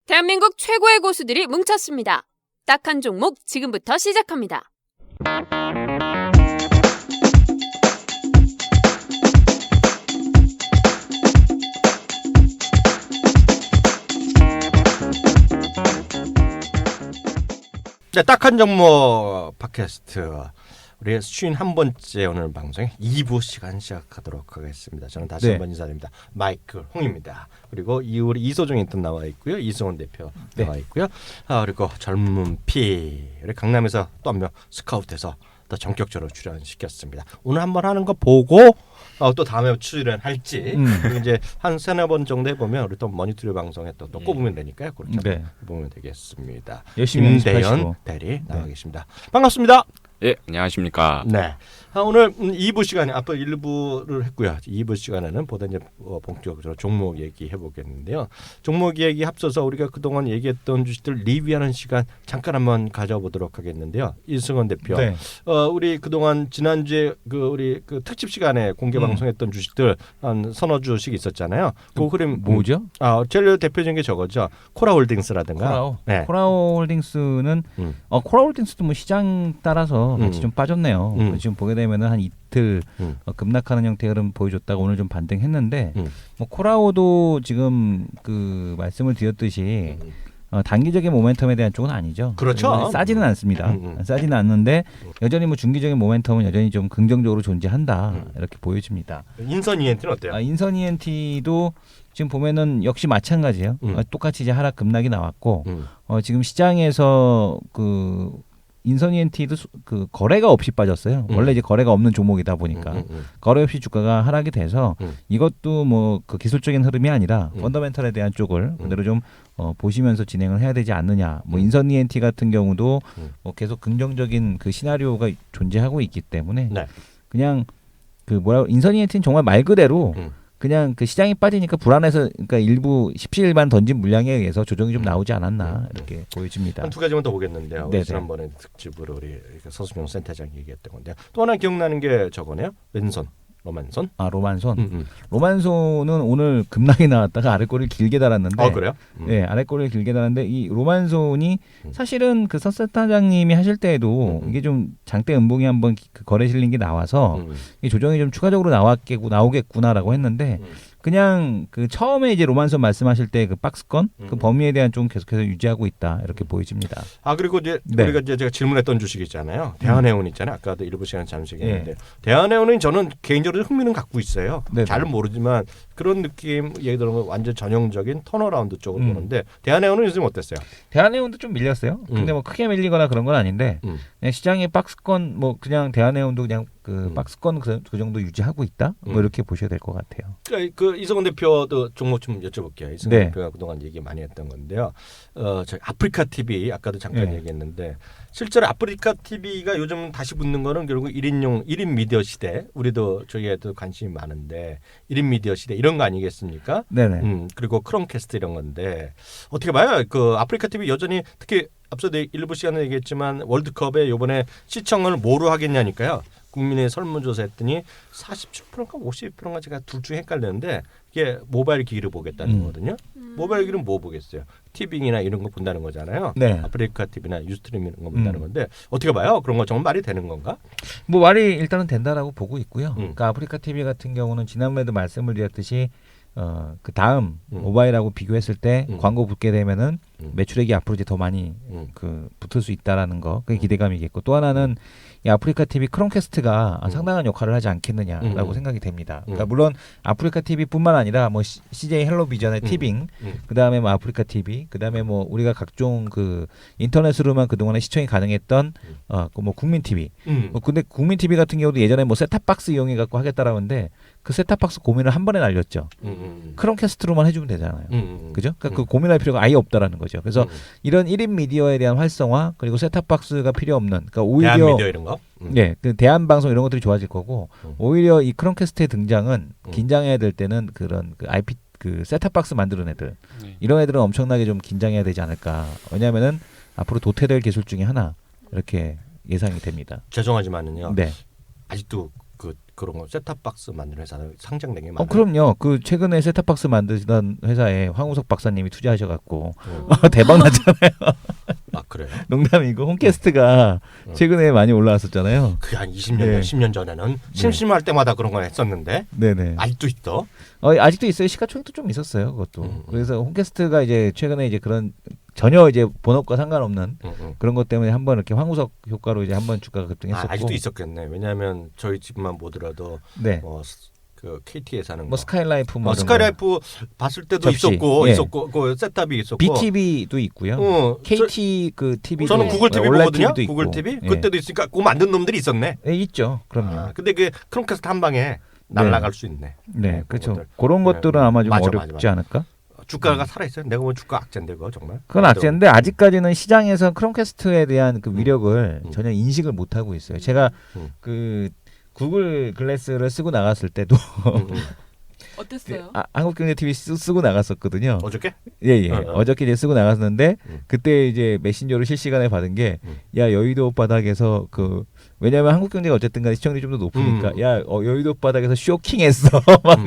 대한민국 최고의 고수들이 뭉쳤습니다. 딱 한 종목 지금부터 시작합니다. 네, 딱한 종목 팟캐스트 우리 51번째 오늘 방송 2부 시간 시작하도록 하겠습니다. 저는 다시 한번 인사드립니다. 마이클 홍입니다. 그리고 우리 이소정 또 나와 있고요. 이승원 대표 나와 있고요. 그리고 젊은 피 우리 강남에서 또 한 명 스카우트해서 더 전격적으로 출연시켰습니다. 오늘 한번 하는 거 보고 또 다음에 출연할지 이제 한 세네 번 정도 해보면 우리 또 머니터리 방송에 또 꼽으면 되니까요. 그렇게 보면 되겠습니다. 열심히 김대현 대리 나와 계십니다. 반갑습니다. 예, 안녕하십니까. 네. 오늘 2부 시간에 앞서 1부를 했고요. 2부 시간에는 보다 이제 본격적으로 종목 얘기해 보겠는데요. 종목 얘기 앞서서 우리가 그동안 얘기했던 주식들 리뷰하는 시간 잠깐 한번 가져보도록 하겠는데요. 이승원 대표. 네. 우리 그동안 지난주에 우리 특집 시간에 공개 방송했던 주식들 한 서너 주씩 있었잖아요. 그 흐름 뭐죠? 제일 대표적인 게 저거죠. 코라홀딩스라든가. 코라오. 네. 코라홀딩스는 코라홀딩스도 뭐 시장 따라서 같이 좀 빠졌네요. 지금 보게 되면은 한 이틀 급락하는 형태 흐름 보여줬다가 오늘 좀 반등했는데 뭐 코라오도 지금 그 말씀을 드렸듯이 단기적인 모멘텀에 대한 쪽은 아니죠. 그렇죠. 싸지는 않습니다. 싸지는 않는데 여전히 뭐 중기적인 모멘텀은 여전히 좀 긍정적으로 존재한다 이렇게 보여집니다. 인선 ENT는 어때요? 인선 ENT도 지금 보면은 역시 마찬가지예요. 똑같이 이제 하락 급락이 나왔고 지금 시장에서 그 인선 ENT도 그 거래가 없이 빠졌어요. 원래 이제 거래가 없는 종목이다 보니까 거래 없이 주가가 하락이 돼서 이것도 뭐 그 기술적인 흐름이 아니라 펀더멘털에 대한 쪽을 그대로 좀 보시면서 진행을 해야 되지 않느냐. 뭐 인선 ENT 같은 경우도 뭐 계속 긍정적인 그 시나리오가 존재하고 있기 때문에 그냥 그 인선 ENT는 정말 말 그대로 그냥 그 시장이 빠지니까 불안해서 그러니까 일부 십시일반 던진 물량에 의해서 조정이 좀 나오지 않았나 이렇게 보여집니다. 한 두 가지만 더 보겠는데요. 지난번에 특집으로 우리 서수명 센터장 얘기했던 건데 또 하나 기억나는 게 저거네요. 왼손. 로만손? 로만손. 로만손은 오늘 급락이 나왔다가 아랫꼬리를 길게 달았는데. 그래요? 네, 아랫꼬리를 길게 달았는데 이 로만손이 사실은 그 서센터장님이 하실 때에도 이게 좀 장대 음봉이 한번 그 거래 실린 게 나와서 이 조정이 좀 추가적으로 나오겠구나라고 했는데 그냥 그 처음에 이제 로만손 말씀하실 때 그 박스권 그 범위에 대한 좀 계속해서 유지하고 있다 이렇게 보여집니다. 그리고 이제 우리가 이제 제가 질문했던 주식 있잖아요. 대한해운 있잖아요. 아까도 일부 시간 잠시 얘기했는데 대한해운은 저는 개인적으로 흥미는 갖고 있어요. 잘은 모르지만 그런 느낌 예를 들면 완전 전형적인 턴어라운드 쪽으로 보는데 대한해운은 요즘 어땠어요? 대한해운도 좀 밀렸어요. 근데 뭐 크게 밀리거나 그런 건 아닌데 그냥 시장의 박스권 뭐 그냥 대한해운도 그냥 그 박스권 그 정도 유지하고 있다. 뭐 이렇게 보셔야 될 것 같아요. 그 이승원 대표도 종목 좀 여쭤볼게요. 이승원 대표가 그동안 얘기 많이 했던 건데요. 저희 아프리카 TV 아까도 잠깐 얘기했는데 실제로 아프리카 TV가 요즘 다시 붙는 거는 결국 1인 미디어 시대. 우리도 저희에도 관심이 많은데 1인 미디어 시대 이런 거 아니겠습니까? 네네. 그리고 크롬캐스트 이런 건데 어떻게 봐요? 그 아프리카 TV 여전히 특히 앞서 일부 시간에 얘기했지만 월드컵에 이번에 시청을 뭐로 하겠냐니까요. 국민의 설문조사 했더니 47%인가 52%인가 제가 둘 중에 헷갈렸는데 이게 모바일 기기를 보겠다는 거거든요. 모바일 기기는 뭐 보겠어요? 티빙이나 이런 거 본다는 거잖아요. 아프리카 TV나 유스트림 이런 거 본다는 건데 어떻게 봐요? 그런 거 정말 말이 되는 건가? 뭐 말이 일단은 된다라고 보고 있고요. 그러니까 아프리카 TV 같은 경우는 지난번에도 말씀을 드렸듯이 그 다음 모바일하고 비교했을 때 광고 붙게 되면은 매출액이 앞으로 이제 더 많이 그 붙을 수 있다라는 거 그게 기대감이겠고 또 하나는 이 아프리카 TV 크롬캐스트가 상당한 역할을 하지 않겠느냐라고 생각이 됩니다. 그러니까 물론 아프리카 TV뿐만 아니라 뭐 CJ 헬로비전의 티빙, 그다음에 뭐 아프리카 TV, 그다음에 뭐 우리가 각종 그 인터넷으로만 그동안에 시청이 가능했던 뭐 국민 TV. 근데 국민 TV 같은 경우도 예전에 뭐 셋탑박스 이용해 갖고 하겠다라고 하는데 그 셋탑박스 고민을 한 번에 날렸죠. 크롬캐스트로만 해주면 되잖아요. 그죠? 그러니까 그 고민할 필요가 아예 없다라는 거죠. 그래서 이런 1인 미디어에 대한 활성화 그리고 셋탑박스가 필요 없는 그러니까 오히려 대한 미디어 이런 거? 그 대한방송 이런 것들이 좋아질 거고 오히려 이 크롬캐스트의 등장은 긴장해야 될 때는 그런 그 IP 그 셋탑박스 만드는 애들 이런 애들은 엄청나게 좀 긴장해야 되지 않을까. 왜냐하면은 앞으로 도태될 기술 중에 하나 이렇게 예상이 됩니다. 죄송하지만은요. 아직도 그 그런 거 셋탑박스 만드는 회사는 상장된 게 많아요. 그럼요. 그 최근에 셋탑박스 만드시던 회사에 황우석 박사님이 투자하셔갖고 음. 대박 났잖아요. 아 그래요? 농담이고 홈캐스트가 최근에 많이 올라왔었잖아요. 그게 한 20년 네. 10년 전에는 심심할 때마다 그런 걸 했었는데 네네. 아직도 있어. 아직도 있어요. 시가총액도 좀 있었어요. 그것도. 그래서 홈캐스트가 이제 최근에 이제 그런 전혀 이제 본업과 상관없는 그런 것 때문에 한번 이렇게 황우석 효과로 이제 한번 주가가 급등했었고. 아직도 있었겠네. 왜냐하면 저희 집만 보더라도 네. 그 KT에 사는 뭐 스카이라이프 뭐 이런 스카이라이프 봤을 때도 접시. 있었고 예. 있었고 그 셋탑이 있었고 BTV도 있고요. KT 그 TV 저는 구글 TV 온라인 보거든요. TV도 구글 있고. TV 예. 그때도 있으니까 그거 만든 놈들이 있었네. 네, 있죠. 그럼요. 근데 그 크롬캐스트 한 방에 날아갈 수 있네. 네, 그렇죠. 그것들. 그런 것들은 아마 좀 맞아, 어렵지 맞아. 않을까? 주가가 살아 있어요. 내가 보면 주가 악재인데 그거 정말. 그건 악재인데 아직까지는 시장에서 크롬캐스트에 대한 그 위력을 전혀 인식을 못 하고 있어요. 제가 그 구글 글래스를 쓰고 나갔을 때도 어땠어요? 한국경제TV 쓰고 나갔었거든요. 어저께? 예. 어저께 이제 쓰고 나갔었는데 그때 이제 메신저로 실시간에 받은 게 야 여의도 바닥에서 그 왜냐하면 한국경제가 어쨌든간에 시청률이 좀 더 높으니까 야 여의도 바닥에서 쇼킹했어. 막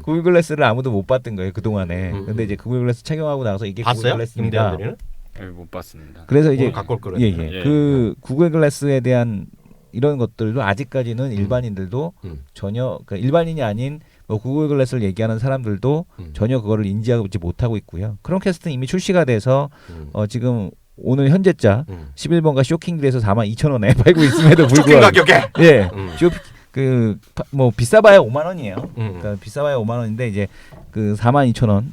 구글 글래스를 아무도 못 봤던 거예요 그 동안에. 근데 이제 구글 글래스 착용하고 나서 이게 구글 봤어요? 글래스입니다. 임대원들이는? 네, 못 봤습니다. 그래서 이제 갖고 올 거래. 예. 그 구글 글래스에 대한 이런 것들도 아직까지는 일반인들도 전혀 그러니까 일반인이 아닌 뭐 구글 글래스를 얘기하는 사람들도 전혀 그거를 인지하지 못하고 있고요. 크롬캐스트는 이미 출시가 돼서 지금 오늘 현재자 11번가 쇼킹딜에서 42,000원에 팔고 있음에도 쇼킹 불구하고 가격에. 예. 뭐 비싸봐야 5만 원이에요. 그러니까 비싸봐야 5만 원인데 이제 그 42,000원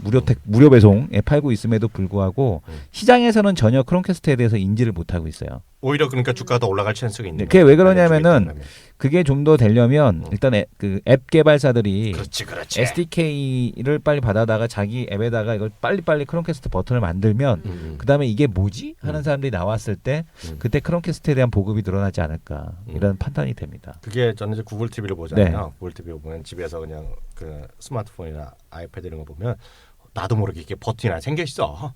무료 배송에 팔고 있음에도 불구하고 시장에서는 전혀 크롬캐스트에 대해서 인지를 못 하고 있어요. 오히려 그러니까 주가가 더 올라갈 찬스가 있는. 그게 왜 그러냐면은 그게 좀 더 되려면 일단 그 앱 개발사들이 그렇지. SDK를 빨리 받아다가 자기 앱에다가 이걸 빨리빨리 크롬캐스트 버튼을 만들면 그다음에 이게 뭐지? 하는 사람들이 나왔을 때 그때 크롬캐스트에 대한 보급이 늘어나지 않을까 이런 판단이 됩니다. 그게 저는 이제 구글 TV를 보잖아요. 네. 구글 TV 보면 집에서 그냥 그 스마트폰이나 아이패드 이런 거 보면 나도 모르게 이게 버튼이 하나 생겨 있어.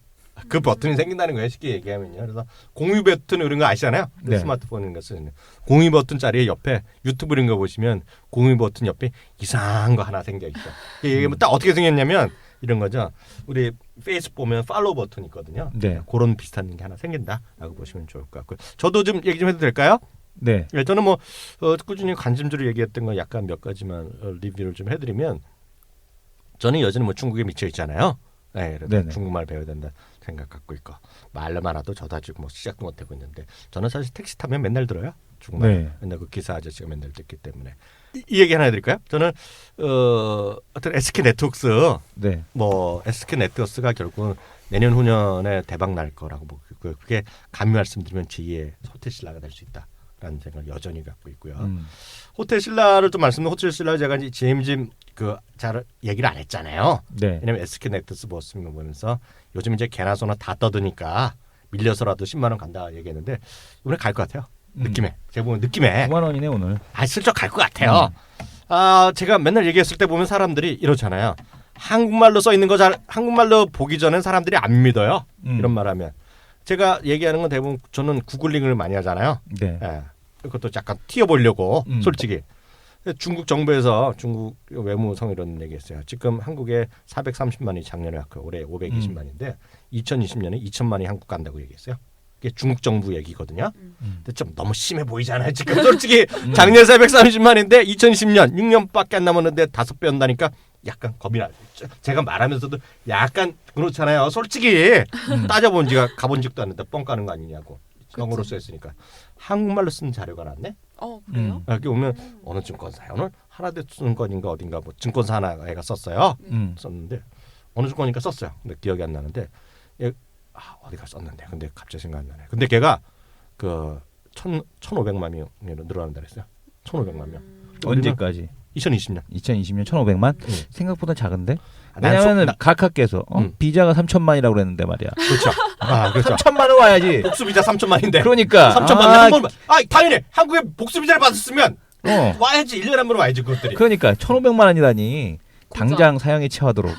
그 버튼이 생긴다는 거예요. 쉽게 얘기하면요. 그래서 공유 버튼 이런 거 아시잖아요. 그 네. 스마트폰 이런 거 쓰는 공유 버튼 자리에 옆에 유튜브 이런 거 보시면 공유 버튼 옆에 이상한 거 하나 생겨 있어. 이게 딱 어떻게 생겼냐면 이런 거죠. 우리 페이스북 보면 팔로우 버튼 있거든요. 네. 그런 비슷한 게 하나 생긴다라고 보시면 좋을 것 같고요. 저도 좀 얘기 좀 해도 될까요? 네. 예, 저는 뭐 꾸준히 관심주를 얘기했던 거 약간 몇 가지만 리뷰를 좀 해드리면 저는 여전히 뭐 중국에 미쳐 있잖아요. 네, 그래서 네네. 중국말 배워야 된다 생각 갖고 있고 말로만 하도 저도 아직 뭐 시작도 못 하고 있는데 저는 사실 택시 타면 맨날 들어요. 중국말. 네. 맨날 그 기사 아저씨가 맨날 듣기 때문에 이 얘기 하나 해드릴까요? 저는 어떤 SK 네트워크스 네. 뭐 SK 네트워크스가 결국은 내년 후년에 대박 날 거라고 보고 있고요. 그게 감히 말씀드리면 제2의 호텔 신라가 될 수 있다라는 생각을 여전히 갖고 있고요. 호텔 신라를 좀 말씀드리면 호텔 신라 제가 이제 GMG 잘 얘기를 안 했잖아요. 네. 왜냐면 SK 네트워크스 보스는 보면서 요즘 이제 개나 소나 다 떠드니까 밀려서라도 10만 원 간다 얘기했는데 이번에 갈 것 같아요. 느낌에 제가 보면 느낌에 9만 원이네 오늘. 슬쩍 갈 것 같아요. 제가 맨날 얘기했을 때 보면 사람들이 이러잖아요. 한국말로 써 있는 거 한국말로 보기 전엔 사람들이 안 믿어요. 이런 말하면 제가 얘기하는 건 대부분 저는 구글링을 많이 하잖아요. 네. 예. 그것도 약간 튀어보려고 솔직히 중국 정부에서 중국 외무성 이런 얘기했어요. 지금 한국에 430만이 작년에 왔고 올해 520만인데 2020년에 2천만이 한국 간다고 얘기했어요. 그게 중국 정부 얘기거든요. 근데 좀 너무 심해 보이잖아요. 지금 솔직히 작년 430만인데 2020년 6년밖에 안 남았는데 5배 온다니까 약간 겁이 나죠. 제가 말하면서도 약간 그렇잖아요. 솔직히 따져본 지가 가본 적도 않는데 뻥 까는 거 아니냐고. 영어로 써있으니까 한국말로 쓴 자료가 났네. 그래요? 여기 오면 어느 증권사에 오늘 하나대증권인가 어딘가 뭐 증권사 하나가 썼어요. 썼는데 어느 증권인가 썼어요. 근데 기억이 안 나는데 어디가 썼는데 근데 갑자기 생각 안 나네. 근데 걔가 그 1,500만 명으로 늘어난다 그랬어요. 1,500만 명. 언제까지? 2020년. 2020년 1,500만? 생각보다 작은데? 난 왜냐면은 각하께서 비자가 3천만이라고 그랬는데 말이야. 그렇죠. 그렇죠. 3천만은 와야지. 복수비자 3천만인데. 그러니까 3천만 한 번만. 당연히 한국에 복수비자를 받았으면 와야지 1년에 한 번 와야지 그것들이. 그러니까 1,500만 원이라니. 당장 사형에 처하도록.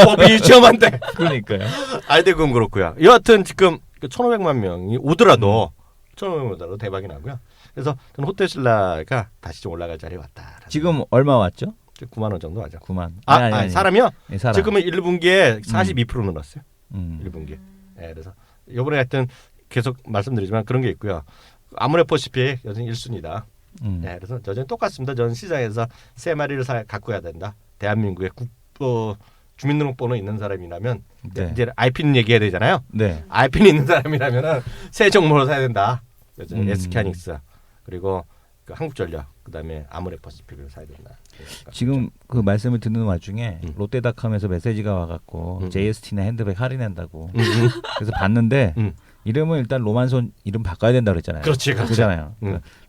법이 위험한데. 그러니까요. 근데 그건 그렇고요. 여하튼 지금 1,500만 명이 오더라도 1,500만 오더라도 대박이 나고요. 그래서 저는 호텔 신라가 다시 좀 올라갈 자리에 왔다. 지금 얼마 왔죠? 9만 원 정도 하죠. 9만. 아니, 사람이요? 네, 사람. 지금은 1분기에 42% 늘었어요. 1분기. 네, 그래서 이번에 하여튼 계속 말씀드리지만 그런 게 있고요. 아모레퍼시픽 여전히 1순위다. 네, 그래서 여전히 똑같습니다. 저는 시장에서 3마리를 갖고 해야 된다. 대한민국에 주민등록번호 있는 사람이라면 네. 이제 IP는 얘기해야 되잖아요. 네. IP는 있는 사람이라면은 새 종목을 사야 된다. 여전히 SK하이닉스 그리고 그 한국전력 그다음에 아모레퍼시픽을 사야 된다. 그러니까 지금 그 말씀을 듣는 와중에 롯데닷컴에서 메시지가 와갖고 JST나 핸드백 할인한다고. 그래서 봤는데 이름은 일단 로만손 이름 바꿔야 된다 그랬잖아요. 그렇지. 그렇잖아요.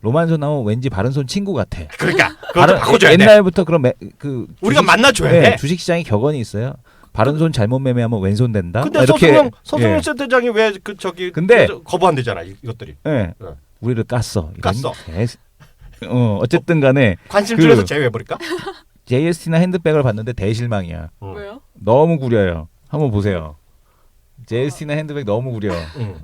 로만손 나오면 왠지 바른손 친구 같아. 그러니까 그것도 바꿔줘야 돼. 옛날부터 그런 우리가 만나줘야 네, 돼. 주식시장에 격언이 있어요. 바른손 잘못 매매하면 왼손 된다. 근데 이렇게 서승용 센터장이 왜 그 저기 근데 거부한대잖아 이것들이. 네. 네. 우리를 깠어. 깠어. 어쨌든 간에 관심 줄여서 제외해버릴까? JST나 핸드백을 봤는데 대실망이야. 왜요? 너무 구려요. 한번 보세요. JST나 핸드백 너무 구려.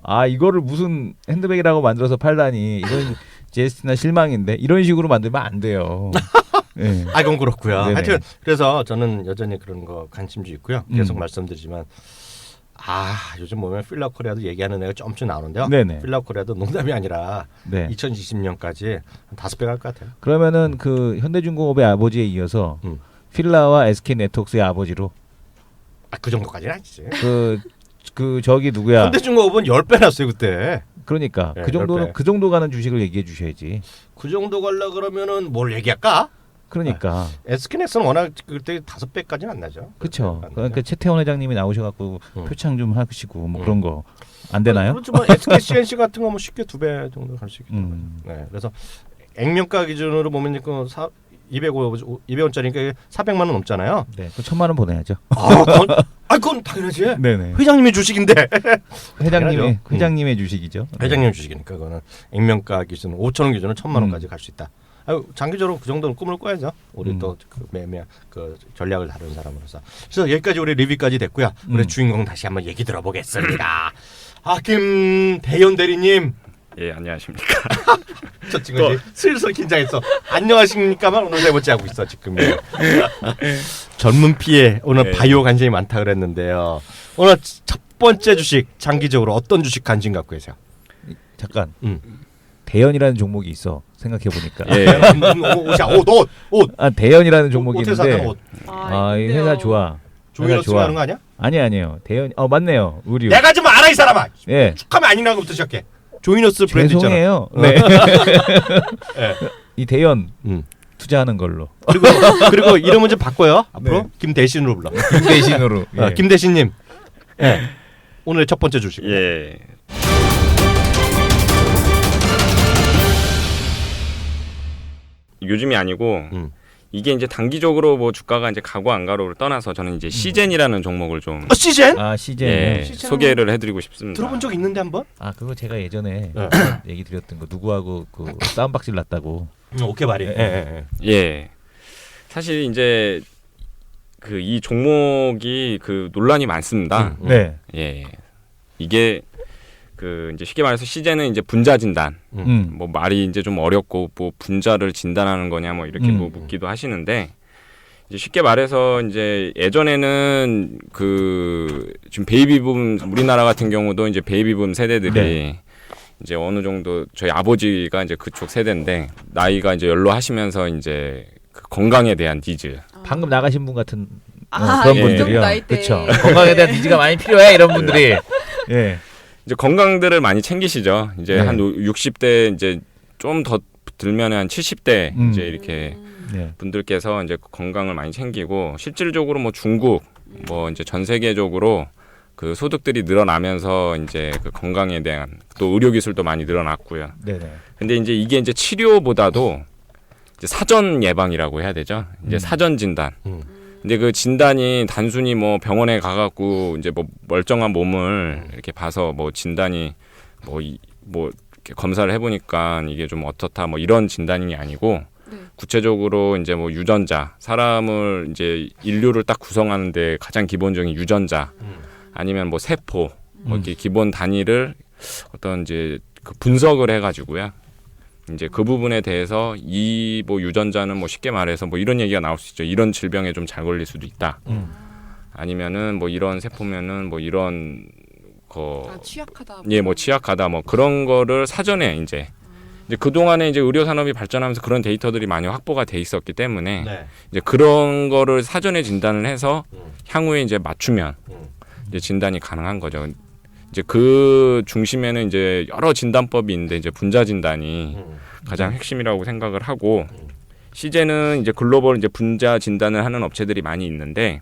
아 이거를 무슨 핸드백이라고 만들어서 팔다니 이건 JST나 실망인데 이런 식으로 만들면 안 돼요. 네. 아 그건 그렇고요. 네네. 하여튼 그래서 저는 여전히 그런 거 관심주 있고요. 계속 말씀드리지만 요즘 보면 필라코리아도 얘기하는 애가 조금씩 나오는데요. 네네. 필라코리아도 농담이 아니라 네. 2020년까지 한 5배 갈 것 같아요. 그러면은 그 현대중공업의 아버지에 이어서 필라와 SK네트워크의 아버지로 그 정도까지는 아니지. 그 저기 누구야? 현대중공업은 10배 났어요 그때. 그러니까 네, 그 정도는 10배. 그 정도 가는 주식을 얘기해 주셔야지. 그 정도 갈라 그러면은 뭘 얘기할까? 그러니까 SK넥스는 워낙 그때 5배까지는 안 나죠. 그렇죠. 안 그러니까 나죠. 채태원 회장님이 나오셔갖고 표창 좀 하시고 뭐 그런 거 안 되나요? 그렇지만 SKCNC 같은 거 뭐 쉽게 2배 정도 갈 수 있기 때문에. 네, 그래서 액면가 기준으로 보면 그 200원짜리니까 400만 원 넘잖아요. 네, 그 1,000만 원 보내야죠. 그건 당연하지. 네네. 회장님의 주식인데. 회장님의 주식이죠. 회장님 주식이니까 그거는 액면가 기준 5천 원 기준으로 1,000만 원까지 갈 수 있다. 장기적으로 그 정도는 꿈을 꿔야죠. 우리 또 그 매매 그 전략을 다루는 사람으로서. 그래서 여기까지 우리 리뷰까지 됐고요. 우리 주인공 다시 한번 얘기 들어보겠습니다. 김대현 대리님. 예, 안녕하십니까. 저 친구 슬슬 긴장했어. 안녕하십니까만 오늘 세 번째 하고 있어 지금. 젊은 피에 오늘 바이오 관심이 많다 그랬는데요. 오늘 첫 번째 주식 장기적으로 어떤 주식 관심 갖고 계세요? 잠깐. 대연이라는 종목이 있어. 생각해 보니까. 옷. 대연이라는 종목이 옷에 사는 있는데. 옷. 이 회사 좋아. 조이너스 하는 거 아니야? 아니에요. 대연. 맞네요. 의류. 내가 좀 알아 이 사람아. 예. 축하면 아니라는 것부터 시작해. 조이너스 브랜드 있잖아. 죄송해요. 네. 네. 이 대연 투자하는 걸로. 그리고 이름은 좀 바꿔요. 앞으로 네. 김대신으로 불러. 김대신으로. 예. 김대신님. 네. 오늘의 첫 번째 주식. 예. 요즘이 아니고 이게 이제 단기적으로 뭐 주가가 이제 가고 안 가로를 떠나서 저는 이제 시젠이라는 종목을 좀 시젠? 시젠. 예, 소개를 해드리고 싶습니다. 들어본 적 있는데 한번? 그거 제가 예전에 얘기 드렸던 거 누구하고 그 싸움박질 났다고. 오케이 말이. 예. 사실 이제 그 이 종목이 그 논란이 많습니다. 네. 예. 이게 그 이제 쉽게 말해서 시제는 이제 분자 진단. 뭐 말이 이제 좀 어렵고 뭐 분자를 진단하는 거냐 뭐 이렇게 뭐 묻기도 하시는데 이제 쉽게 말해서 이제 예전에는 그 지금 베이비붐 우리나라 같은 경우도 이제 베이비붐 세대들이 이제 어느 정도 저희 아버지가 이제 그쪽 세대인데 나이가 이제 연로하시면서 이제 그 건강에 대한 니즈. 방금 나가신 분 같은 그런 예. 분들이요. 나이대. 그렇죠. 건강에 대한 니즈가 많이 필요해 이런 분들이. 예. 이제 건강들을 많이 챙기시죠. 이제 한 60대 이제 좀 더 들면 한 70대 이제 이렇게 분들께서 이제 건강을 많이 챙기고 실질적으로 뭐 중국 뭐 이제 전 세계적으로 그 소득들이 늘어나면서 이제 그 건강에 대한 또 의료 기술도 많이 늘어났고요. 네네. 근데 이제 이게 이제 치료보다도 이제 사전 예방이라고 해야 되죠. 이제 사전 진단. 근데 그 진단이 단순히 뭐 병원에 가갖고 이제 뭐 멀쩡한 몸을 이렇게 봐서 뭐 진단이 뭐 이렇게 검사를 해보니까 이게 좀 어떻다 뭐 이런 진단이 아니고 구체적으로 이제 뭐 유전자 사람을 이제 인류를 딱 구성하는데 가장 기본적인 유전자 아니면 뭐 세포 뭐 이렇게 기본 단위를 어떤 이제 그 분석을 해가지고요. 이제 그 부분에 대해서 이 뭐 유전자는 뭐 쉽게 말해서 뭐 이런 얘기가 나올 수 있죠. 이런 질병에 좀 잘 걸릴 수도 있다. 아니면은 뭐 이런 세포면은 뭐 이런 취약하다. 예, 뭐 취약하다 뭐 그런 거를 사전에 이제 그 동안에 이제 의료 산업이 발전하면서 그런 데이터들이 많이 확보가 돼 있었기 때문에 네. 이제 그런 거를 사전에 진단을 해서 향후에 이제 맞추면 이제 진단이 가능한 거죠. 이제 그 중심에는 이제 여러 진단법이 있는데 이제 분자 진단이 가장 핵심이라고 생각을 하고 시제는 이제 글로벌 이제 분자 진단을 하는 업체들이 많이 있는데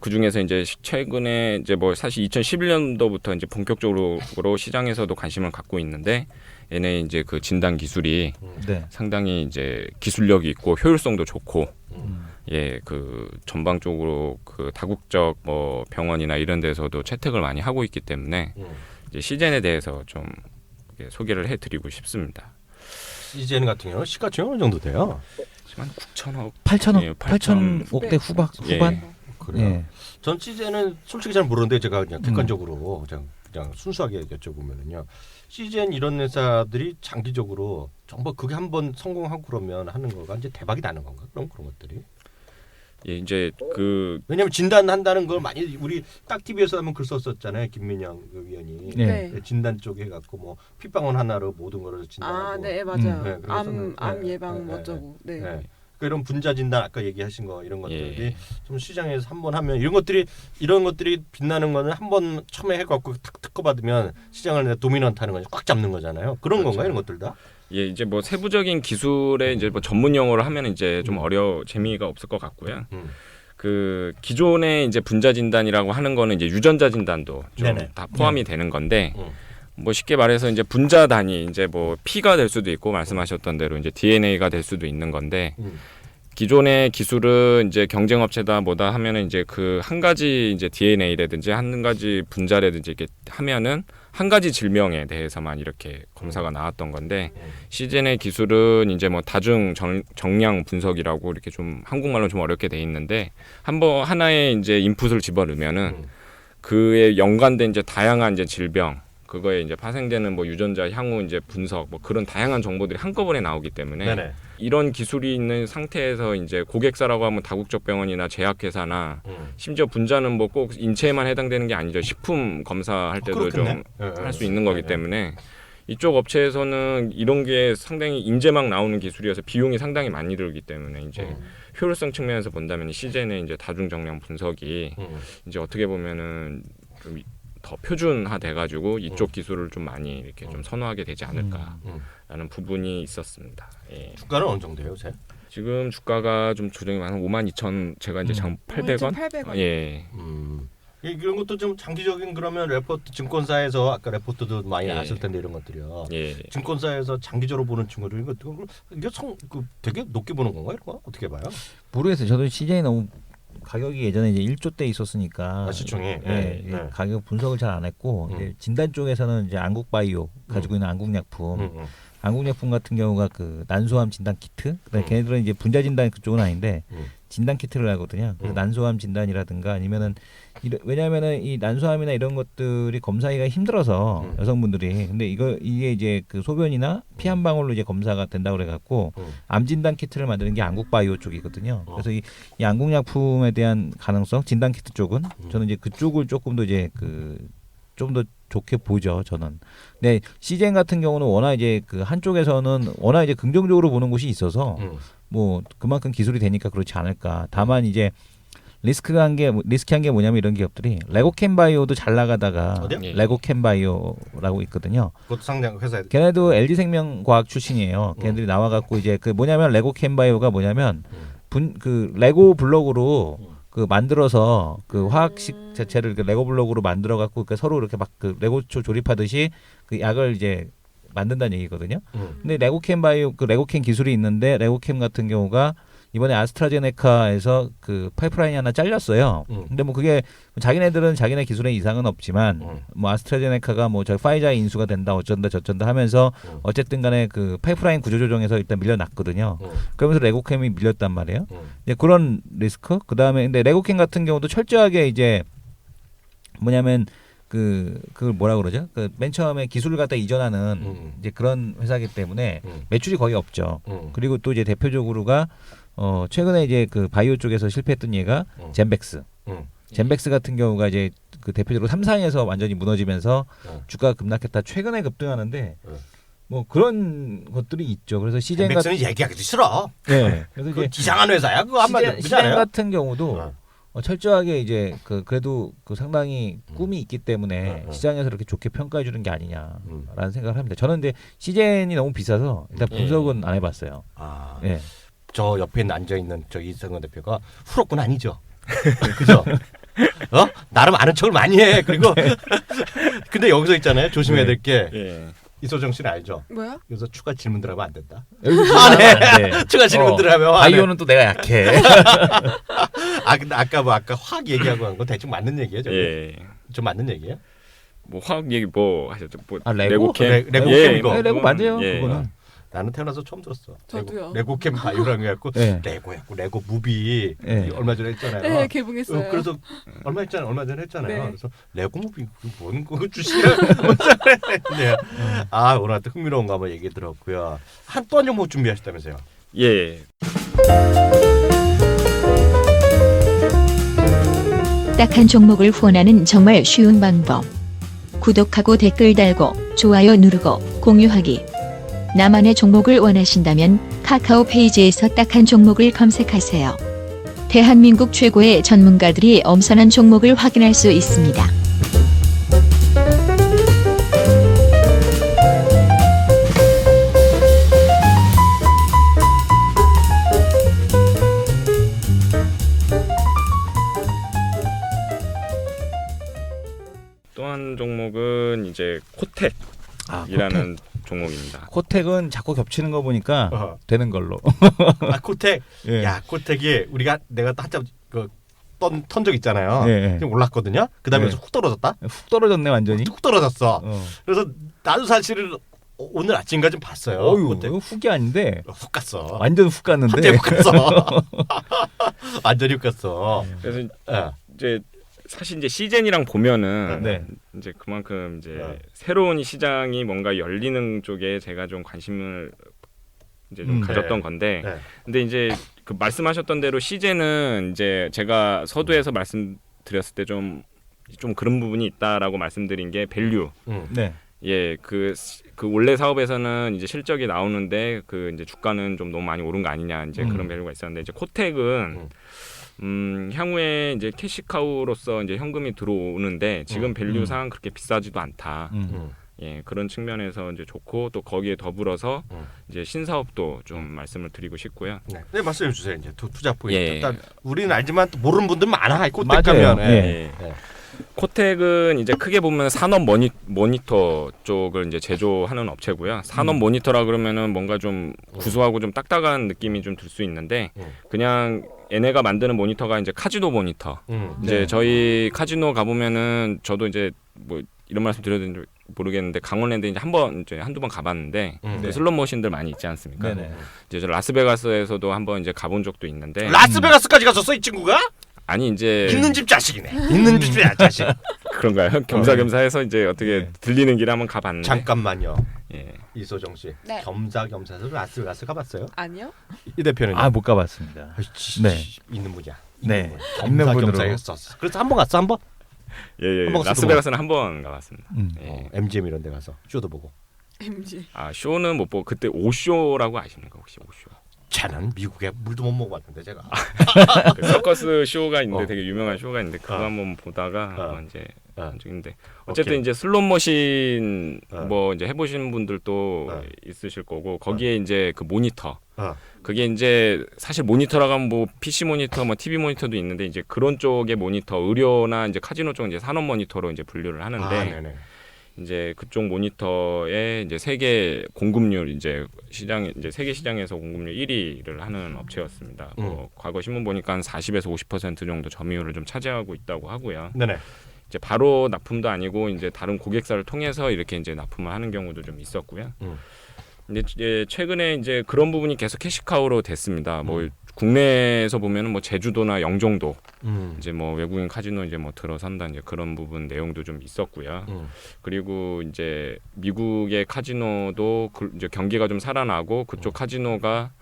그 중에서 이제 최근에 이제 뭐 사실 2011년도부터 이제 본격적으로 시장에서도 관심을 갖고 있는데 얘네 이제 그 진단 기술이 네. 상당히 이제 기술력이 있고 효율성도 좋고 예, 그 전방적으로 그 다국적 뭐 병원이나 이런 데서도 채택을 많이 하고 있기 때문에 이제 시젠에 대해서 좀 소개를 해드리고 싶습니다. 시젠 같은 경우는 시가총이 어느 정도 돼요? 한 9천억, 8천억, 예, 8천억대 후반. 예. 그래요. 예. 전 시젠은 솔직히 잘 모르는데 제가 그냥 객관적으로 그냥 순수하게 여쭤보면은요. 시젠 이런 회사들이 장기적으로 정말 그게 한번 성공하고 그러면 하는 거가 이제 대박이 나는 건가? 그런 것들이. 예, 이제 그 왜냐하면 진단한다는 걸 많이 우리 딱 TV에서 한번 글 썼었잖아요. 김민영 그 위원이 네. 진단 쪽에 해갖고 뭐 핏방울 하나로 모든 거를 진단하고. 네, 맞아요. 네, 그래서는, 암 네, 예방 네, 뭐 어쩌고. 네. 네. 그러니까 이런 분자 진단 아까 얘기하신 거 이런 것들이 예. 좀 시장에서 한번 하면 이런 것들이 빛나는 거는 한번 처음에 해갖고 탁 특허 받으면 시장을 도미넌트하는 거지 꽉 잡는 거잖아요. 그런 그렇죠. 건가요, 이런 것들 다? 예, 이제 뭐 세부적인 기술에 이제 뭐 전문 용어를 하면 이제 좀 재미가 없을 것 같고요. 그 기존의 이제 분자 진단이라고 하는 거는 이제 유전자 진단도 좀 다 포함이 되는 건데 뭐 쉽게 말해서 이제 분자 단위 이제 뭐 P가 될 수도 있고 말씀하셨던 대로 이제 DNA가 될 수도 있는 건데 기존의 기술은 이제 경쟁 업체다 뭐다 하면은 이제 그 한 가지 이제 DNA라든지 한 가지 분자라든지 이렇게 하면은 한 가지 질병에 대해서만 이렇게 검사가 나왔던 건데 시젠의 기술은 이제 뭐 다중 정량 분석이라고 이렇게 좀 한국말로 좀 어렵게 돼 있는데 한번 하나의 이제 인풋을 집어넣으면은 그에 연관된 이제 다양한 이제 질병 그거에 이제 파생되는 뭐 유전자 향후 이제 분석 뭐 그런 다양한 정보들이 한꺼번에 나오기 때문에 네네. 이런 기술이 있는 상태에서 이제 고객사라고 하면 다국적 병원이나 제약회사나 심지어 분자는 뭐 꼭 인체에만 해당되는 게 아니죠. 식품 검사할 때도 좀 할 수 있는 거기 때문에 이쪽 업체에서는 이런 게 상당히 인제막 나오는 기술이어서 비용이 상당히 많이 들기 때문에 이제 효율성 측면에서 본다면 시젠의 이제 다중 정량 분석이 이제 어떻게 보면은 좀 더 표준화돼 가지고 이쪽 기술을 좀 많이 이렇게 좀 선호하게 되지 않을까라는 부분이 있었습니다. 예. 주가는 어느 정도예요, 요새? 지금 주가가 좀 조정이 한 52,000 제가 이제 장 800원. 800원. 예. 이런 것도 좀 장기적인 그러면 레포트 증권사에서 아까 레포트도 많이 예. 나왔을 텐데 이런 것들이요. 예. 증권사에서 장기적으로 보는 친구들 이거 이게 되게 높게 보는 건가 이런 거 어떻게 봐요? 모르겠어요. 저도 CJ 너무 가격이 예전에 이제 1조 대 있었으니까 시총이 예, 가격 분석을 잘 안 했고 이제 진단 쪽에서는 이제 안국바이오 가지고 있는 안국약품 안국약품 같은 경우가 그 난소암 진단 키트 그다음에 걔네들은 이제 분자 진단 그쪽은 아닌데 진단 키트를 하거든요. 그래서 난소암 진단이라든가 아니면은 왜냐하면은 이 난소암이나 이런 것들이 검사하기가 힘들어서 여성분들이 근데 이게 이제 그 소변이나 피 한 방울로 이제 검사가 된다고 그래갖고 암 진단 키트를 만드는 게 안국바이오 쪽이거든요. 그래서 이 안국약품에 대한 가능성 진단 키트 쪽은 저는 이제 그쪽을 조금 더 이제 그 좀 더 좋게 보죠 저는. 근데 시젠 같은 경우는 워낙 이제 그 한쪽에서는 워낙 이제 긍정적으로 보는 곳이 있어서 뭐 그만큼 기술이 되니까 그렇지 않을까. 다만 이제 리스키한 게 뭐냐면 이런 기업들이 레고캔바이오도 잘 나가다가 어디요? 레고캔바이오라고 있거든요. 그것도 상장 회사에 걔네도 LG생명과학 출신이에요. 걔네들이 나와갖고 이제 그 뭐냐면 레고캔바이오가 뭐냐면 그 레고 블록으로 그 만들어서 그 화학식 자체를 그 레고 블록으로 만들어 갖고 그 서로 이렇게 막 그 레고초 조립하듯이 그 약을 이제 만든다는 얘기거든요. 근데 레고캠 바이오 그 레고캠 기술이 있는데 레고캠 같은 경우가 이번에 아스트라제네카에서 그 파이프라인이 하나 잘렸어요. 근데 뭐 그게 자기네들은 자기네 기술에 이상은 없지만 뭐 아스트라제네카가 뭐 저 파이자에 인수가 된다 어쩐다 저쩐다 하면서 어쨌든 간에 그 파이프라인 구조 조정에서 일단 밀려났거든요. 그러면서 레고캠이 밀렸단 말이에요. 이제 그런 리스크. 그다음에 근데 레고캠 같은 경우도 철저하게 이제 뭐냐면 그걸 뭐라 그러죠? 그 맨 처음에 기술을 갖다 이전하는 이제 그런 회사이기 때문에 매출이 거의 없죠. 그리고 또 이제 대표적으로가 최근에 이제 그 바이오 쪽에서 실패했던 얘가 젠백스. 젠백스 같은 경우가 이제 그 대표적으로 삼상에서 완전히 무너지면서 주가가 급락했다 최근에 급등하는데 뭐 그런 것들이 있죠. 그래서 시젠 젠백스는 얘기하기도 싫어. 네. 그래서 그 이제 이상한 회사야. 그거 한마디 시젠 그렇잖아요. 같은 경우도 철저하게 이제 그래도 그 상당히 꿈이 있기 때문에 시장에서 이렇게 좋게 평가해 주는 게 아니냐라는 생각을 합니다. 저는 근데 시젠이 너무 비싸서 일단 분석은 안 해봤어요. 아, 예. 저 옆에 앉아 있는 저 이성근 대표가 후럭군 아니죠. 그죠? 나름 아는 척을 많이 해. 그리고 근데 여기서 있잖아요. 조심해야 될 게 예. 이소정 씨는 알죠? 뭐야? 여기서 추가 질문들 하면 안 된다. 여기서 안 해. 안 돼. 추가 질문들 하면 안 해. 바이오는 또 내가 약해. 근데 아까 화학 얘기하고 한 건 대충 맞는 얘기예요, 저게? 예. 좀 맞는 얘기예요? 뭐 화학 얘기 뭐 하셨죠? 뭐 레고? 레고캠? 레고캠 예, 이거. 레고 맞아요. 예. 그거는. 나는 태어나서 처음 들었어. 저도요. 레고캠 바이오라고 해갖고 네. 레고였고 레고 무비 네. 얼마 전에 했잖아요. 네, 개봉했어요. 그래서 얼마 전에 했잖아요. 네. 그래서 레고 무비 뭔 그거 주시냐? 네. 오늘 하여튼 흥미로운 거 한번 얘기 들었고요. 또 한 종목 준비하셨다면서요? 예. 딱한 종목을 후원하는 정말 쉬운 방법. 구독하고 댓글 달고 좋아요 누르고 공유하기. 나만의 종목을 원하신다면 카카오 페이지에서 딱한 종목을 검색하세요. 대한민국 최고의 전문가들이 엄선한 종목을 확인할 수 있습니다. 또 한 종목은 이제 코텍이라는 종목입니다. 코텍은 자꾸 겹치는 거 보니까 되는 걸로. 코텍. 예. 야, 코텍이 내가 한참 턴 적 있잖아요. 예. 좀 올랐거든요. 그다음에 예. 훅 떨어졌다. 훅 떨어졌네 완전히. 훅 떨어졌어. 어. 그래서 나도 사실은 오늘 아침까지 봤어요. 어유, 코텍. 이거 훅이 아닌데 훅 갔어. 완전 훅 갔는데. 완전히 훅 갔어. 완전히 훅 갔어. 그래서 예. 이제 사실 이제 시젠이랑 보면은 네. 이제 그만큼 이제 네. 새로운 시장이 뭔가 열리는 쪽에 제가 좀 관심을 이제 좀 가졌던 건데, 네. 근데 이제 그 말씀하셨던 대로 시젠은 이제 제가 서두에서 말씀드렸을 때 좀 그런 부분이 있다라고 말씀드린 게 밸류. 네. 예, 그 원래 사업에서는 이제 실적이 나오는데 그 이제 주가는 좀 너무 많이 오른 거 아니냐 이제 그런 밸류가 있었는데 이제 코텍은 향후에 이제 캐시카우로서 이제 현금이 들어오는데 지금 밸류상 그렇게 비싸지도 않다. 예, 그런 측면에서 이제 좋고 또 거기에 더불어서 이제 신사업도 좀 말씀을 드리고 싶고요. 네, 말씀해 주세요. 이제 투자 포인트. 예. 일단 우리는 알지만 또 모르는 분들 많아. 코텍 맞아요. 가면. 예. 예. 코텍은 이제 크게 보면 산업 모니터 쪽을 이제 제조하는 업체고요. 산업 모니터라 그러면은 뭔가 좀 구수하고 좀 딱딱한 느낌이 좀 들 수 있는데 그냥 얘네가 만드는 모니터가 이제 카지노 모니터. 이제 네. 저희 카지노 가보면은 저도 이제 뭐 이런 말씀 드려야 되는지 모르겠는데 강원랜드 이제 한두 번 가봤는데 그 슬롯 머신들 많이 있지 않습니까? 네네. 이제 저 라스베가스에서도 한번 이제 가본 적도 있는데 라스베가스까지 갔었어 이 친구가? 아니 이제 있는 집 자식이네. 있는 집 자식. 그런가요? 겸사겸사해서 이제 어떻게 네. 들리는 길에 한번 가봤는데 잠깐만요. 예. 이소정 씨. 네. 겸사겸사해서 라스베가스 가봤어요? 아니요? 이 대표는 못 가봤습니다. 네. 있는 분이야. 네. 있는 분으로. 겸사겸사했었어. 그래서 한 번 갔어 한 번? 예. 한번 라스베가스는 한 번 가봤습니다. 예. MGM 이런 데 가서 쇼도 보고. MG. 아 쇼는 못 보고 그때 오쇼라고 아십니까 혹시 오쇼? 쟤는 미국에 물도 못 먹어봤는데 제가. 그 서커스 쇼가 있는데 어. 되게 유명한 쇼가 있는데 그거 한번 보다가 한번 이제 어. 한 적인데 어쨌든 오케이. 이제 슬롯 머신 어. 뭐 이제 해보신 분들도 어. 있으실 거고 거기에 이제 그 모니터 어. 그게 이제 사실 모니터라고 하면 뭐 PC 모니터, 뭐 TV 모니터도 있는데 이제 그런 쪽의 모니터, 의료나 이제 카지노 쪽 이제 산업 모니터로 이제 분류를 하는데 네네. 이제 그쪽 모니터에 이제 세계 공급률 이제 시장 이제 세계 시장에서 공급률 1위를 하는 업체였습니다. 과거 신문 보니까 한 40에서 50% 정도 점유율을 좀 차지하고 있다고 하고요. 네네. 이제 바로 납품도 아니고 이제 다른 고객사를 통해서 이렇게 이제 납품을 하는 경우도 좀 있었고요. 근데 최근에 이제 그런 부분이 계속 캐시카우로 됐습니다. 뭐 국내에서 보면은 뭐 제주도나 영종도 이제 뭐 외국인 카지노 이제 뭐 들어선다 이제 그런 부분 내용도 좀 있었고요. 그리고 이제 미국의 카지노도 이제 경기가 좀 살아나고 그쪽 카지노가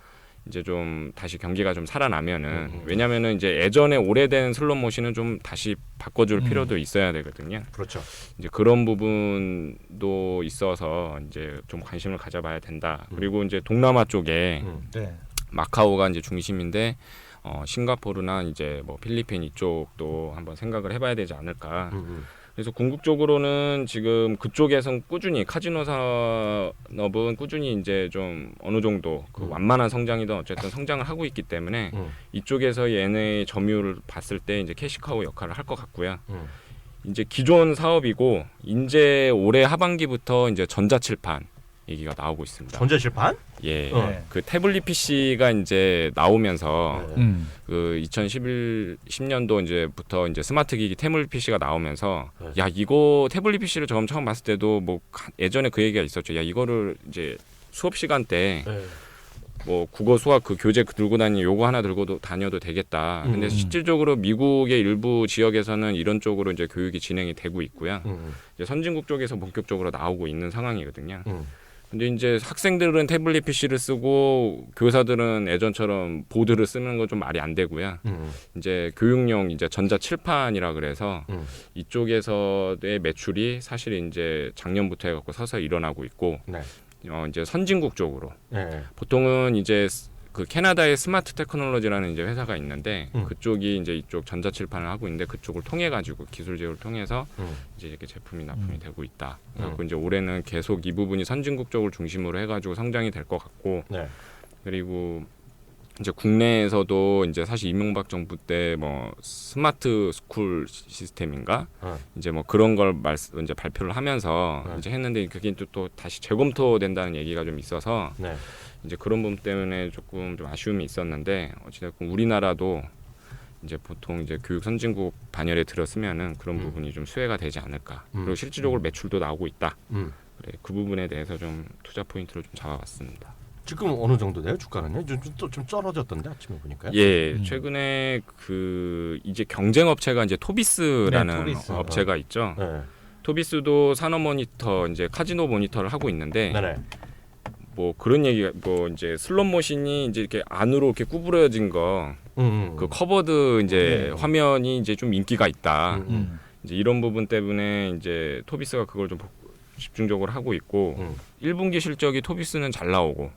이제 좀 다시 경기가 좀 살아나면은 왜냐면은 이제 예전에 오래된 슬롯 머신은 좀 다시 바꿔줄 필요도 있어야 되거든요. 그렇죠. 이제 그런 부분도 있어서 이제 좀 관심을 가져봐야 된다. 그리고 이제 동남아 쪽에 네. 마카오가 이제 중심인데 싱가포르나 이제 뭐 필리핀 이쪽도 한번 생각을 해봐야 되지 않을까. 그래서 궁극적으로는 지금 그쪽에선 꾸준히 카지노 산업은 꾸준히 이제 좀 어느 정도 그 완만한 성장이든 어쨌든 성장을 하고 있기 때문에 이쪽에서 얘네의 점유율을 봤을 때 이제 캐시카우 역할을 할 것 같고요. 이제 기존 사업이고 이제 올해 하반기부터 이제 전자칠판 얘기가 나오고 있습니다. 전자칠판? 예, 네. 그 태블릿 PC가 이제 나오면서 그 10년도 이제부터 이제 스마트 기기 태블릿 PC가 나오면서 야 이거 태블릿 PC를 처음 봤을 때도 뭐 예전에 그 얘기가 있었죠. 야 이거를 이제 수업 시간 때 뭐 국어 수학 그 교재 들고 다니 요거 하나 들고 다녀도 되겠다. 근데 실질적으로 미국의 일부 지역에서는 이런 쪽으로 이제 교육이 진행이 되고 있고요. 이제 선진국 쪽에서 본격적으로 나오고 있는 상황이거든요. 근데 이제 학생들은 태블릿 PC를 쓰고 교사들은 예전처럼 보드를 쓰는 건 좀 말이 안 되고요. 이제 교육용 이제 전자 칠판이라 그래서 이쪽에서의 매출이 사실 이제 작년부터 해갖고 서서히 일어나고 있고 네. 이제 선진국 쪽으로 네. 보통은 이제 그 캐나다의 스마트 테크놀로지라는 이제 회사가 있는데 그쪽이 이제 이쪽 전자칠판을 하고 있는데 그쪽을 통해 가지고 기술 제휴를 통해서 이제 이렇게 제품이 납품이 되고 있다. 그래서 이제 올해는 계속 이 부분이 선진국 쪽을 중심으로 해가지고 성장이 될 것 같고 네. 그리고 이제 국내에서도 이제 사실 이명박 정부 때 뭐 스마트 스쿨 시스템인가 이제 뭐 그런 걸 이제 발표를 하면서 이제 했는데 그게 또 다시 재검토된다는 얘기가 좀 있어서. 네. 이제 그런 부분 때문에 조금 좀 아쉬움이 있었는데 어찌됐건 우리나라도 이제 보통 이제 교육 선진국 반열에 들었으면은 그런 부분이 좀 수혜가 되지 않을까. 그리고 실질적으로 매출도 나오고 있다. 그래 그 부분에 대해서 좀 투자 포인트를 좀 잡아봤습니다. 지금 어느 정도 돼요 주가는요? 좀 떨어졌던데 아침에 보니까요. 예, 최근에 그 이제 경쟁 업체가 이제 토비스라는 토비스. 업체가 있죠. 네. 토비스도 산업 모니터 이제 카지노 모니터를 하고 있는데. 네네. 뭐 그런 얘기가 뭐 이제 슬롯 머신이 이제 이렇게 안으로 이렇게 구부러진 거 그 커버드 이제 화면이 이제 좀 인기가 있다. 이제 이런 부분 때문에 이제 토비스가 그걸 좀 집중적으로 하고 있고 1분기 실적이 토비스는 잘 나오고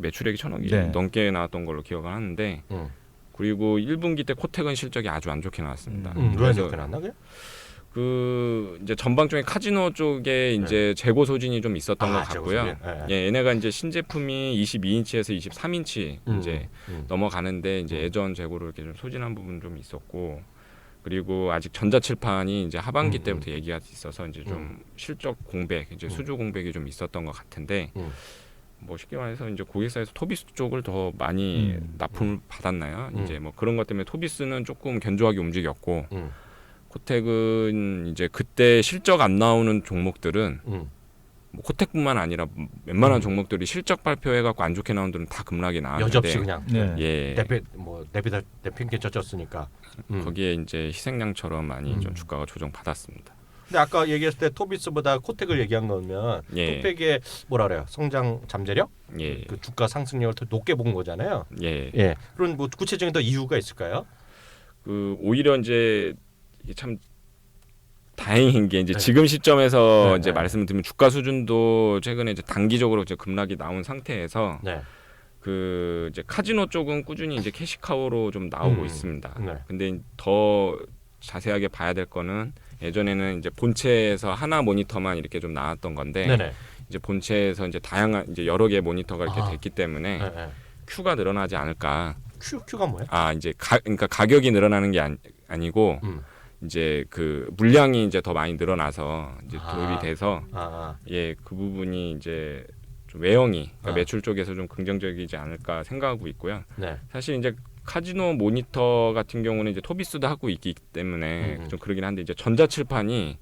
매출액이 1,000억이 네. 넘게 나왔던 걸로 기억을 하는데 그리고 1분기 때 코텍은 실적이 아주 안 좋게 나왔습니다. 왜 이렇게 났나 그래? 그 이제 전방쪽에 카지노 쪽에 이제 재고 소진이 좀 있었던 것 같고요. 예, 얘네가 이제 신제품이 22인치에서 23인치 이제 넘어가는데 이제 예전 재고를 이렇게 좀 소진한 부분 좀 있었고 그리고 아직 전자칠판이 이제 하반기 때부터 얘기가 있어서 이제 좀 실적 공백, 이제 수주 공백이 좀 있었던 것 같은데 뭐 쉽게 말해서 이제 고객사에서 토비스 쪽을 더 많이 납품을 받았나요? 이제 뭐 그런 것 때문에 토비스는 조금 견조하게 움직였고. 코텍은 이제 그때 실적 안 나오는 종목들은 뭐 코텍뿐만 아니라 웬만한 종목들이 실적 발표해갖고 안 좋게 나온 들은 다 급락이 나왔는데 여접시 그냥 예 대핑게 젖었으니까 거기에 이제 희생양처럼 많이 좀 주가가 조정 받았습니다. 근데 아까 얘기했을 때 토비스보다 코텍을 얘기한 거면 예. 코텍의 뭐라 그래요 성장 잠재력 예. 그 주가 상승력을 더 높게 본 거잖아요. 예. 예. 그런 뭐 구체적인 더 이유가 있을까요? 그 오히려 이제 참 다행인 게 이제 지금 시점에서 이제 말씀을 드리면 주가 수준도 최근에 이제 단기적으로 이제 급락이 나온 상태에서 그 이제 카지노 쪽은 꾸준히 이제 캐시카우로 좀 나오고 있습니다. 근데 더 자세하게 봐야 될 거는 예전에는 이제 본체에서 하나 모니터만 이렇게 좀 나왔던 건데 이제 본체에서 이제 다양한 이제 여러 개의 모니터가 이렇게 됐기 때문에 큐가 늘어나지 않을까. 큐가 뭐야? 아 이제 그러니까 가격이 늘어나는 게 아니고 이제 그 물량이 이제 더 많이 늘어나서 이제 도입이 돼서 예, 그 부분이 이제 좀 외형이 그러니까 매출 쪽에서 좀 긍정적이지 않을까 생각하고 있고요. 사실 이제 카지노 모니터 같은 경우는 이제 토비스도 하고 있기 때문에 좀 그러긴 한데 이제 전자칠판이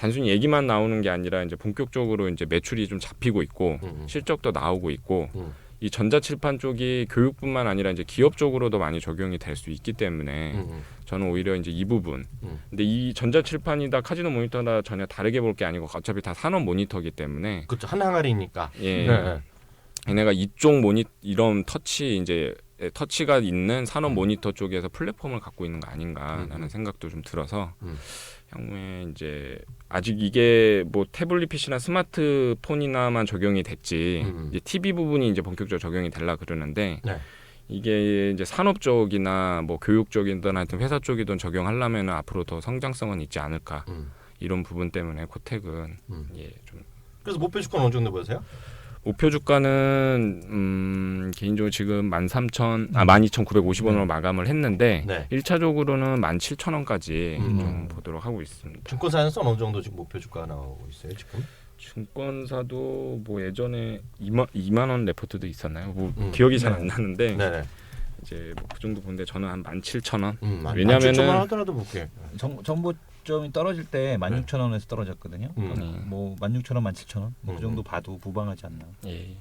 단순히 얘기만 나오는 게 아니라 이제 본격적으로 이제 매출이 좀 잡히고 있고 실적도 나오고 있고 이 전자칠판 쪽이 교육뿐만 아니라 이제 기업 쪽으로도 많이 적용이 될 수 있기 때문에 저는 오히려 이제 이 부분. 근데 이 전자칠판이다 카지노 모니터다 전혀 다르게 볼 게 아니고 어차피 다 산업 모니터이기 때문에. 그렇죠. 한 항아리니까. 예. 네. 얘네가 이쪽 이런 터치가 있는 산업 모니터 쪽에서 플랫폼을 갖고 있는 거 아닌가라는 생각도 좀 들어서 향후에 이제 아직 이게 뭐 태블릿 PC나 스마트폰이나만 적용이 됐지 이제 TV 부분이 이제 본격적으로 적용이 되려 그러는데 네. 이게 이제 산업 쪽이나 뭐 교육 쪽이든 하여튼 회사 쪽이든 적용하려면 앞으로 더 성장성은 있지 않을까 이런 부분 때문에 코텍은 예, 좀 그래서 목표 주가는 어느 정도 보세요? 목표 주가는 개인적으로 지금 12,950원으로 마감을 했는데 네. 1차적으로는 17,000원까지 좀 보도록 하고 있습니다. 증권사에서 어느 정도 지금 목표 주가 나오고 있어요 지금? 증권사도 뭐 예전에 2만 원 레포트도 있었나요? 뭐 기억이 잘 안 나는데 네네. 이제 뭐 그 정도 보는데 저는 한 17,000원. 왜냐면은 하더라도 볼게. 정보점이 떨어질 때 16,000원에서 떨어졌거든요. 네. 뭐 16,000원, 17,000원 그 정도 봐도 무방하지 않나. 예.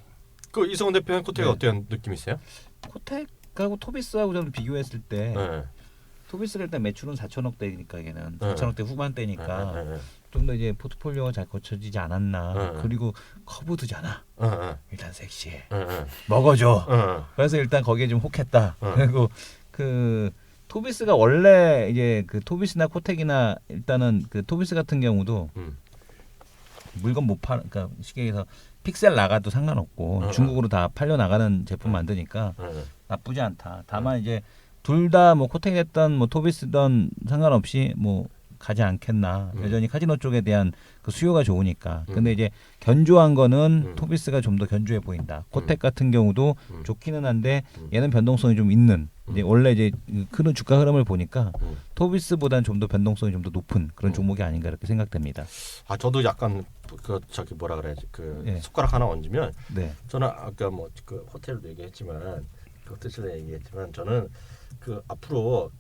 그 이성훈 대표는 코텍이 네. 어떤 느낌 있어요? 코텍하고 토비스하고 저는 비교했을 때 네. 토비스가 일단 매출은 4천억대니까 얘는 네. 4천억대 후반대니까 네. 좀 더 이제 포트폴리오가 잘 거쳐지지 않았나. 네. 그리고 커브드잖아. 네. 일단 섹시해. 네. 먹어줘. 네. 그래서 일단 거기에 좀 혹했다. 그리고 그 토비스가 원래 이제 그 토비스나 코텍이나 일단은 그 토비스 같은 경우도 물건 못 팔, 그러니까 쉽게 얘기해서 픽셀 나가도 상관없고 중국으로 다 팔려 나가는 제품 만드니까 나쁘지 않다. 다만 이제 둘 다 뭐 코텍이 됐던 뭐 토비스든 상관없이 뭐 가지 않겠나. 여전히 카지노 쪽에 대한 그 수요가 좋으니까. 근데 이제 견조한 거는 토비스가 좀 더 견조해 보인다. 코텍 같은 경우도 좋기는 한데 얘는 변동성이 좀 있는. 이제 원래 이제 큰 주가 흐름을 보니까 토비스보다는 좀 더 변동성이 좀 더 높은 그런 종목이 아닌가 이렇게 생각됩니다. 아 저도 약간 그 저기 뭐라 그래야지 그 네. 손가락 하나 얹으면 네. 저는 아까 뭐 그 호텔도 얘기했지만 그 호텔도 얘기했지만 저는 그 앞으로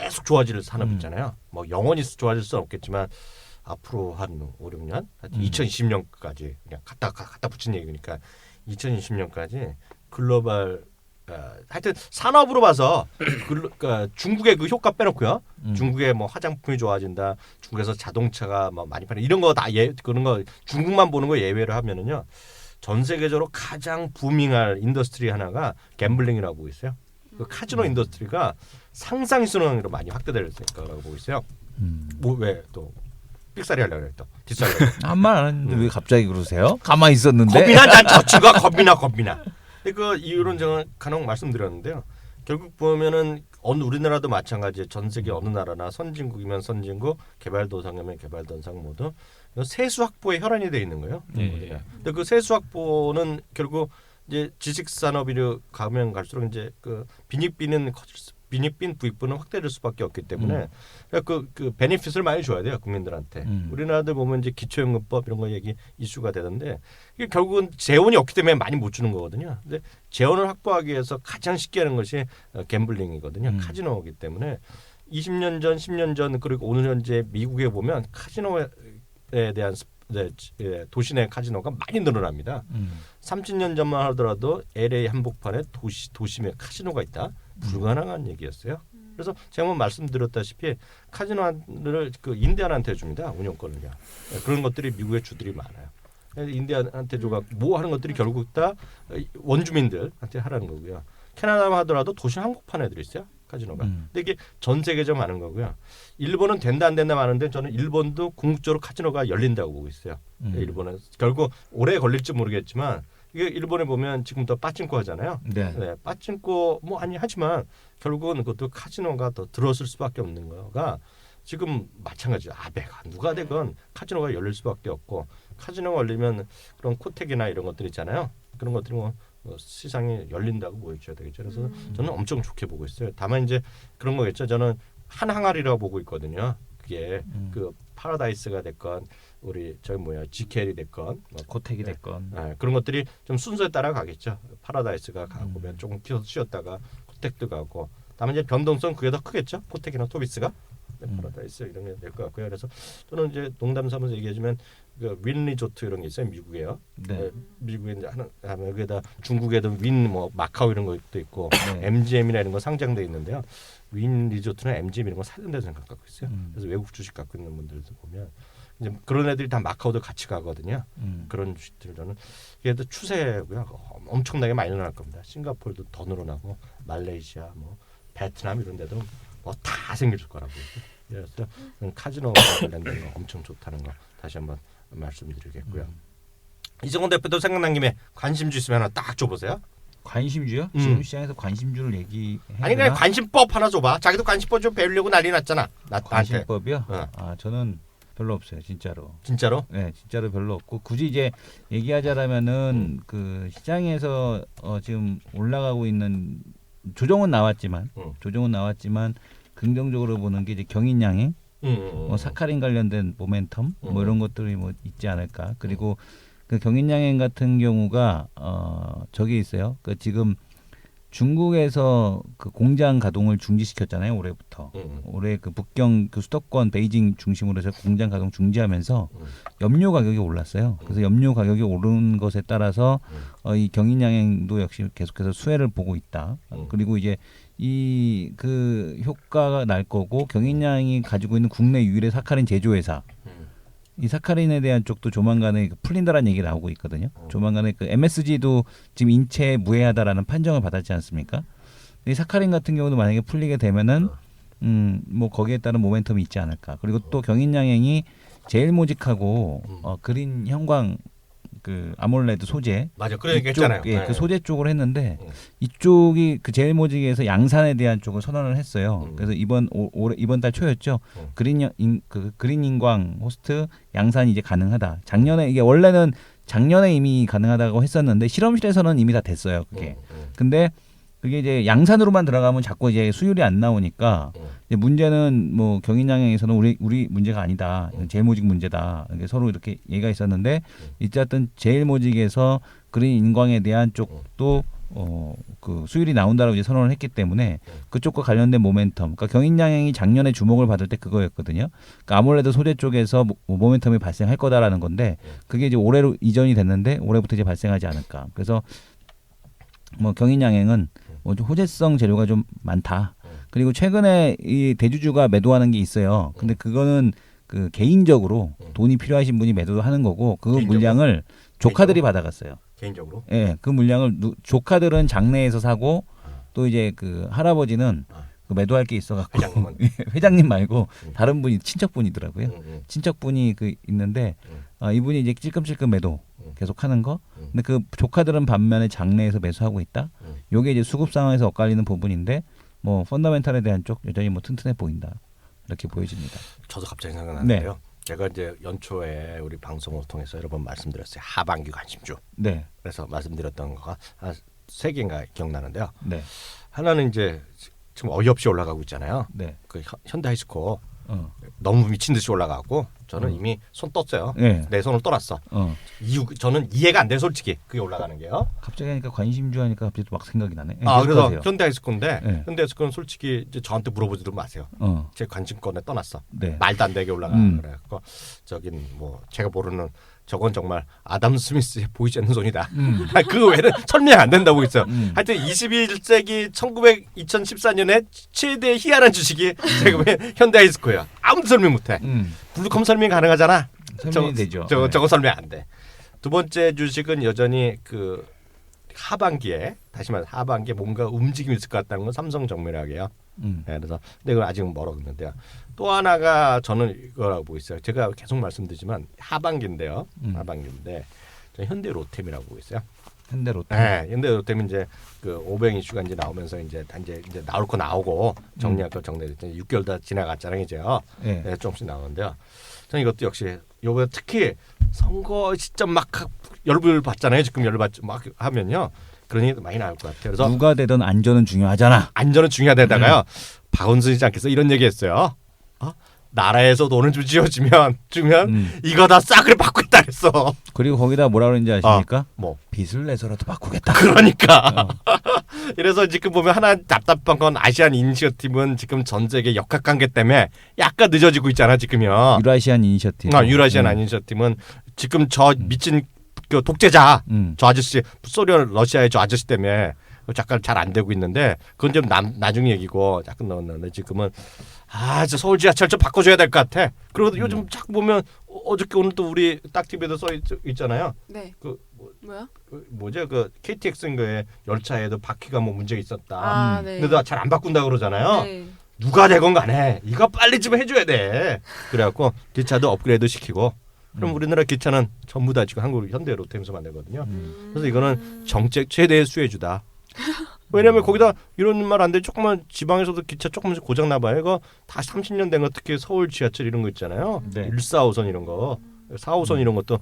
계속 좋아질 산업 있잖아요. 뭐 영원히 좋아질 수는 없겠지만 앞으로 한 5, 6년, 2020년까지 그냥 갖다 붙인 얘기니까 2020년까지 글로벌 하여튼 산업으로 봐서 그러니까 중국의 그 효과 빼놓고요. 중국의 뭐 화장품이 좋아진다. 중국에서 자동차가 뭐 많이 파는 이런 거 다 그런 거 중국만 보는 거 예외로 하면은요. 전 세계적으로 가장 부밍할 인더스트리 하나가 갬블링이라고 보고 있어요. 그 카지노 인더스트리가 상상 순환으로 많이 확대될 거라고 보고 있어요. 뭐 왜 또 삑사리 하려고 그래 또 뒷살려고. 한 말 안 했는데 왜 갑자기 그러세요? 가만히 있었는데. 겁이나 난 저치가 겁이나. 그 이유는 제가 간혹 말씀드렸는데요. 결국 보면은 우리나라도 마찬가지예요. 전 세계 어느 나라나 선진국이면 선진국, 개발도상이면 개발도상 모두 세수 확보에 혈안이 돼 있는 거예요. 근데 그 세수 확보는 결국 이제 지식 산업으로 가면 갈수록 이제 그 빈익빈 부익부는 확대될 수밖에 없기 때문에 그 베네핏을 많이 줘야 돼요 국민들한테. 우리나라들 보면 이제 기초연금법 이런 거 얘기 이슈가 되는데 이게 결국은 재원이 없기 때문에 많이 못 주는 거거든요. 근데 재원을 확보하기 위해서 가장 쉽게 하는 것이 갬블링이거든요. 카지노이기 때문에 20년 전, 10년 전 그리고 오늘 현재 미국에 보면 카지노에 대한 도시 내 카지노가 많이 늘어납니다. 30년 전만 하더라도 LA 한복판에 도심에 카지노가 있다. 불가능한 얘기였어요. 그래서 제가 한번 말씀드렸다시피 카지노를 그 인디안한테 줍니다. 운영권을. 그런 것들이 미국의 주들이 많아요. 인디안한테 줘가 뭐 하는 것들이 결국 다 원주민들한테 하라는 거고요. 캐나다만 하더라도 도시 한복판 애들이 있어요. 카지노가. 근데 이게 전 세계적으로 많은 거고요. 일본은 된다 안 된다 많은데 저는 일본도 궁극적으로 카지노가 열린다고 보고 있어요. 일본은 결국 오래 걸릴지 모르겠지만 이게 일본에 보면 지금부터 빠찡코 하잖아요. 네, 빠찡코 뭐 아니 하지만 결국은 그것도 카지노가 더 들어설 수밖에 없는 거가 지금 마찬가지예요. 아베가 누가 되건 카지노가 열릴 수밖에 없고 카지노가 열리면 그런 코텍이나 이런 것들 있잖아요. 그런 것들이 뭐 시장이 열린다고 보여줘야 되겠죠. 그래서 저는 엄청 좋게 보고 있어요. 다만 이제 그런 거겠죠. 저는 한 항아리라고 보고 있거든요. 그게 그 파라다이스가 됐건 우리 GK이 됐건 코텍이 됐건 그런 것들이 좀 순서에 따라 가겠죠. 파라다이스가 가보면 조금 쉬었다가 코텍도 가고 다만 이제 변동성 그게 더 크겠죠. 코텍이나 토비스가 파라다이스 이런 게 될 것 같고요. 그래서 저는 이제 농담 삼아서 얘기하지만 그 윈 리조트 이런 게 있어요. 미국에요. 네. 미국에 이제 하나 여기에다 중국에도 윈 뭐 마카오 이런 것도 있고 네. MGM이나 이런 거 상장돼 있는데요. 윈 리조트나 MGM 이런 거 사는다고 생각하고 있어요. 그래서 외국 주식 갖고 있는 분들도 보면 이제 그런 애들이 다 마카오도 같이 가거든요. 그런 주식들 저는 얘도 추세고요. 엄청나게 많이 늘어날 겁니다. 싱가포르도 더 늘어나고 말레이시아, 뭐 베트남 이런 데도 뭐 다 생길 거라고. 그래서 카지노 관련된 거 엄청 좋다는 거 다시 한번 말씀드리겠고요. 이정원 대표도 생각난 김에 관심주 있으면 하나 딱 줘보세요. 관심주요? 지금 시장에서 관심주를 얘기해. 아니 그냥 관심법 하나 줘봐. 자기도 관심법 좀 배우려고 난리 났잖아. 나한테. 관심법이요? 어. 아 저는 별로 없어요, 진짜로. 진짜로? 네, 진짜로 별로 없고 굳이 이제 얘기하자라면은 그 시장에서 지금 올라가고 있는 조정은 나왔지만 긍정적으로 보는 게 이제 경인양행, 사카린 관련된 모멘텀 뭐 이런 것들이 뭐 있지 않을까. 그리고 그 경인양행 같은 경우가 저기 있어요. 그 지금 중국에서 그 공장 가동을 중지시켰잖아요, 올해부터. 올해 그 북경 그 수도권 베이징 중심으로 해서 공장 가동 중지하면서 염료 가격이 올랐어요. 그래서 염료 가격이 오른 것에 따라서 이 경인양행도 역시 계속해서 수혜를 보고 있다. 그리고 이제 이 그 효과가 날 거고 경인양행이 가지고 있는 국내 유일의 사카린 제조회사. 이 사카린에 대한 쪽도 조만간에 풀린다라는 얘기가 나오고 있거든요. 조만간에 그 MSG도 지금 인체에 무해하다라는 판정을 받았지 않습니까? 이 사카린 같은 경우도 만약에 풀리게 되면은 뭐 거기에 따른 모멘텀이 있지 않을까. 그리고 또 경인양행이 제일 모직하고 그린 형광 그 아몰레드 소재 맞아. 그런 얘기 했잖아요. 예, 그 소재 쪽으로 했는데 이쪽이 그 제일 모직에서 양산에 대한 쪽을 선언을 했어요. 그래서 이번 달 초였죠. 그린 인광 호스트 양산이 이제 가능하다. 작년에 이게 원래는 작년에 이미 가능하다고 했었는데 실험실에서는 이미 다 됐어요. 그게. 근데 그게 이제 양산으로만 들어가면 자꾸 이제 수율이 안 나오니까 이제 문제는 뭐 경인양행에서는 우리 문제가 아니다. 이건 제일모직 문제다. 이게 서로 이렇게 얘기가 있었는데 어쨌든 제일모직에서 그린 인광에 대한 쪽도 그 수율이 나온다라고 이제 선언을 했기 때문에 그쪽과 관련된 모멘텀. 그러니까 경인양행이 작년에 주목을 받을 때 그거였거든요. 그러니까 아몰레드 소재 쪽에서 모멘텀이 발생할 거다라는 건데 그게 이제 올해로 이전이 됐는데 올해부터 이제 발생하지 않을까. 그래서 뭐 경인양행은 뭐 호재성 재료가 좀 많다. 그리고 최근에 이 대주주가 매도하는 게 있어요. 근데 그거는 그 개인적으로 돈이 필요하신 분이 매도하는 거고 그 물량을 조카들이 받아갔어요. 개인적으로? 예, 그 물량을 조카들은 장내에서 사고 또 이제 그 할아버지는 그 매도할 게 있어갖고 회장님 말고 다른 분이 친척분이더라고요. 친척분이 그 있는데 이분이 이제 찔끔찔끔 매도 계속하는 거. 근데 그 조카들은 반면에 장내에서 매수하고 있다. 요게 이제 수급 상황에서 엇갈리는 부분인데 뭐 펀더멘탈에 대한 쪽 여전히 뭐 튼튼해 보인다. 이렇게 보여집니다. 저도 갑자기 생각나는데요. 네. 제가 이제 연초에 우리 방송을 통해서 여러 번 말씀드렸어요. 하반기 관심주. 네. 그래서 말씀드렸던 거가 한 3개인가 기억나는데요. 네. 하나는 이제 지금 어이없이 올라가고 있잖아요. 네. 그 현대하이스코 너무 미친 듯이 올라가고 저는 이미 손 떴어요. 네. 내 손을 떠났어. 저는 이해가 안 돼 솔직히 그게 올라가는 게요. 갑자기 하니까 관심주 하니까 갑자기 막 생각이 나네. 아 그래서 현대하이스코인데 네. 현대하이스코는 솔직히 이제 저한테 물어보지도 마세요. 제 관심권에 떠났어. 네. 말도 안 되게 올라가. 그래갖고 저긴 뭐 제가 모르는 저건 정말 아담 스미스의 보이지 않는 손이다. 그 외에는 설명 안 된다고 했어요. 하여튼 21세기 2014년에 최대 희한한 주식이 제가 보기엔 현대하이스코예요. 아무도 설명 못해. 블루컴 설명 가능하잖아. 설명이 되죠. 저거 설명 안 돼. 두 번째 주식은 여전히 그 하반기에 다시 말해 하반기에 뭔가 움직임이 있을 것 같다는 건 삼성정밀화학이에요. 네, 그래서 근데 이건 아직은 멀었는데요. 또 하나가 저는 이거라고 보고 있어요. 제가 계속 말씀드리지만 하반기인데요. 하반기인데 저는 현대로템이라고 보고 있어요. 현대로템. 네, 현대로템이 이제 그 500 이슈가 이제 나오면서 이제 나올 거 나오고 정리할 거 정리했죠. 6개월 다 지나갔잖아요, 이제요. 네, 조금씩 나오는데요. 저는 이것도 역시 요번에 특히 선거 시점 막 열불 받잖아요. 지금 열불 막 하면요. 그러니 많이 나올 것 같아요. 그래서 누가 되든 안전은 중요하잖아. 안전은 중요하다다가요. 박원순이지 않겠어? 이런 얘기했어요. 나라에서 돈을 좀 주면 이거 다 싹을 바꾸겠다 그랬어. 그리고 거기다 뭐라 그러는지 아십니까? 뭐 빚을 내서라도 바꾸겠다. 그러니까. 그래서 지금 보면 하나 답답한 건 아시안 이니셔티브는 지금 전 세계 역학관계 때문에 약간 늦어지고 있잖아 지금요. 유라시안 이니셔티브. 유라시안 이니셔티브는 지금 저 미친 그 독재자 저 아저씨 소련 러시아의 저 아저씨 때문에 잠깐 잘 안 되고 있는데 그건 좀 나중 얘기고 약간 넣었는데 지금은 저 서울 지하철 좀 바꿔줘야 될 것 같아. 그리고 요즘 자꾸 보면 어저께 오늘 또 우리 딱 TV에도 써 있잖아요. 네. 뭐야? 뭐죠? 그 KTX인가에 열차에도 바퀴가 뭐 문제 있었다. 네. 근데 잘 안 바꾼다 그러잖아요. 네. 누가 되건 간에 이거 빨리 좀 해줘야 돼. 그래갖고 기차도 업그레이드 시키고. 그럼 우리나라 기차는 전부 다 지금 한국 현대 롯데에서 만들거든요. 그래서 이거는 정책 최대의 수혜주다. 왜냐면 거기다 이런 말 안 돼. 조금만 지방에서도 기차 조금씩 고장 나봐요. 이거 다 30년 된 거 특히 서울 지하철 이런 거 있잖아요. 네. 1,4호선 이런 거, 4호선 이런 것도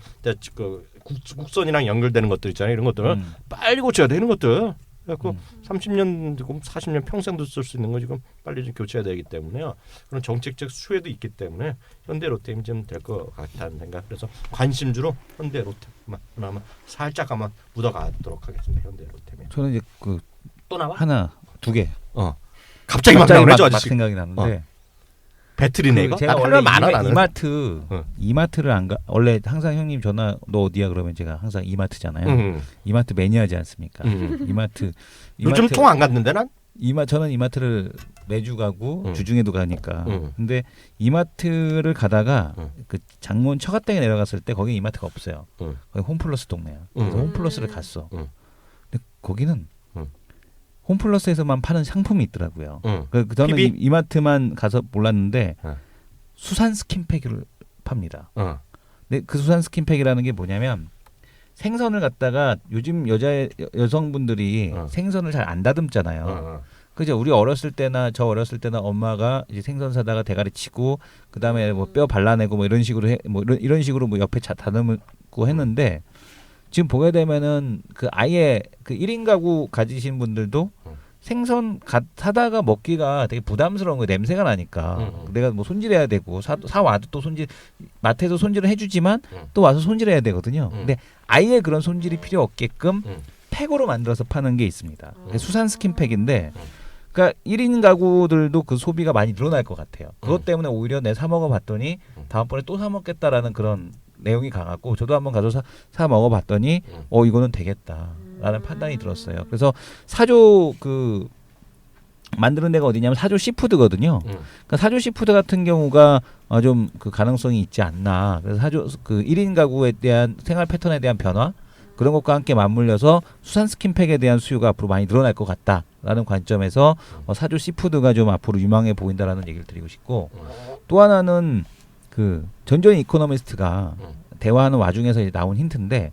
그 국선이랑 연결되는 것들 있잖아요. 이런 것들은 빨리 고쳐야 돼. 이런 것들. 그래갖고 30년, 40년 평생도 쓸 수 있는 거 지금 빨리 좀 교체해야 되기 때문에요. 그런 정책적 수혜도 있기 때문에 현대 롯데임 좀 될 것 같다는 생각. 그래서 관심주로 현대 롯데만 하나만 살짝 한번 묻어가도록 하겠습니다. 현대 롯데면. 저는 이제 그 또 나와? 하나, 두 개. 갑자기 막 나오네 저 막 아저씨. 생각이 나는데. 배틀이네 이거. 제가 나 원래 많아 나는. 이마트를 안 가. 원래 항상 형님 전화 너 어디야 그러면 제가 항상 이마트잖아요. 이마트 매니아지 않습니까? 이마트. 요즘 통 안 갔는데 난? 저는 이마트를 매주 가고 주중에도 가니까. 근데 이마트를 가다가 그 장문 처갓댁에 내려갔을 때 거기 이마트가 없어요. 거기 홈플러스 동네야. 그래서 홈플러스를 갔어. 근데 거기는 홈플러스에서만 파는 상품이 있더라고요. 저는 이마트만 가서 몰랐는데 수산 스킨팩을 팝니다. 근데 그 수산 스킨팩이라는 게 뭐냐면 생선을 갖다가 요즘 여성분들이 생선을 잘 안 다듬잖아요. 그죠? 우리 어렸을 때나 저 어렸을 때나 엄마가 이제 생선 사다가 대가리 치고 그 다음에 뭐 뼈 발라내고 뭐 이런 식으로 이런 식으로 뭐 옆에 다듬고 했는데 지금 보게 되면은 그 아예 그 1인 가구 가지신 분들도 생선 사다가 먹기가 되게 부담스러운 거예요. 냄새가 나니까. 내가 뭐 손질해야 되고 사와도 또 마트에서 손질을 해주지만 또 와서 손질해야 되거든요. 근데 아예 그런 손질이 필요 없게끔 팩으로 만들어서 파는 게 있습니다. 수산 스킨팩인데 그러니까 1인 가구들도 그 소비가 많이 늘어날 것 같아요. 그것 때문에 오히려 내 사 먹어봤더니 다음번에 또 사 먹겠다라는 그런 내용이 강하고 저도 한번 가서 사 먹어봤더니 이거는 되겠다라는 판단이 들었어요. 그래서 사조 그 만드는 데가 어디냐면 사조 시푸드거든요. 그러니까 사조 시푸드 같은 경우가 좀 그 가능성이 있지 않나. 그래서 사조 그 1인 가구에 대한 생활 패턴에 대한 변화 그런 것과 함께 맞물려서 수산 스킨팩에 대한 수요가 앞으로 많이 늘어날 것 같다라는 관점에서 사조 시푸드가 좀 앞으로 유망해 보인다라는 얘기를 드리고 싶고 또 하나는 그 전조인 이코노미스트가 대화하는 와중에서 이제 나온 힌트인데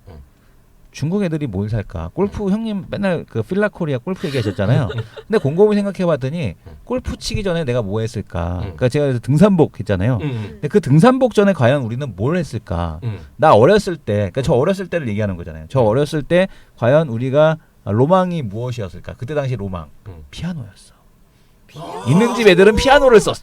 중국 애들이 뭘 살까? 골프 형님 맨날 그 필라코리아 골프 얘기하셨잖아요. 근데 곰곰이 생각해봤더니 골프 치기 전에 내가 뭐 했을까? 그러니까 제가 그래서 등산복 했잖아요. 근데 그 등산복 전에 과연 우리는 뭘 했을까? 나 어렸을 때, 그러니까 저 어렸을 때를 얘기하는 거잖아요. 저 어렸을 때 과연 우리가 로망이 무엇이었을까? 그때 당시 로망 피아노였어. 있는 집 애들은 피아노를 쳤어.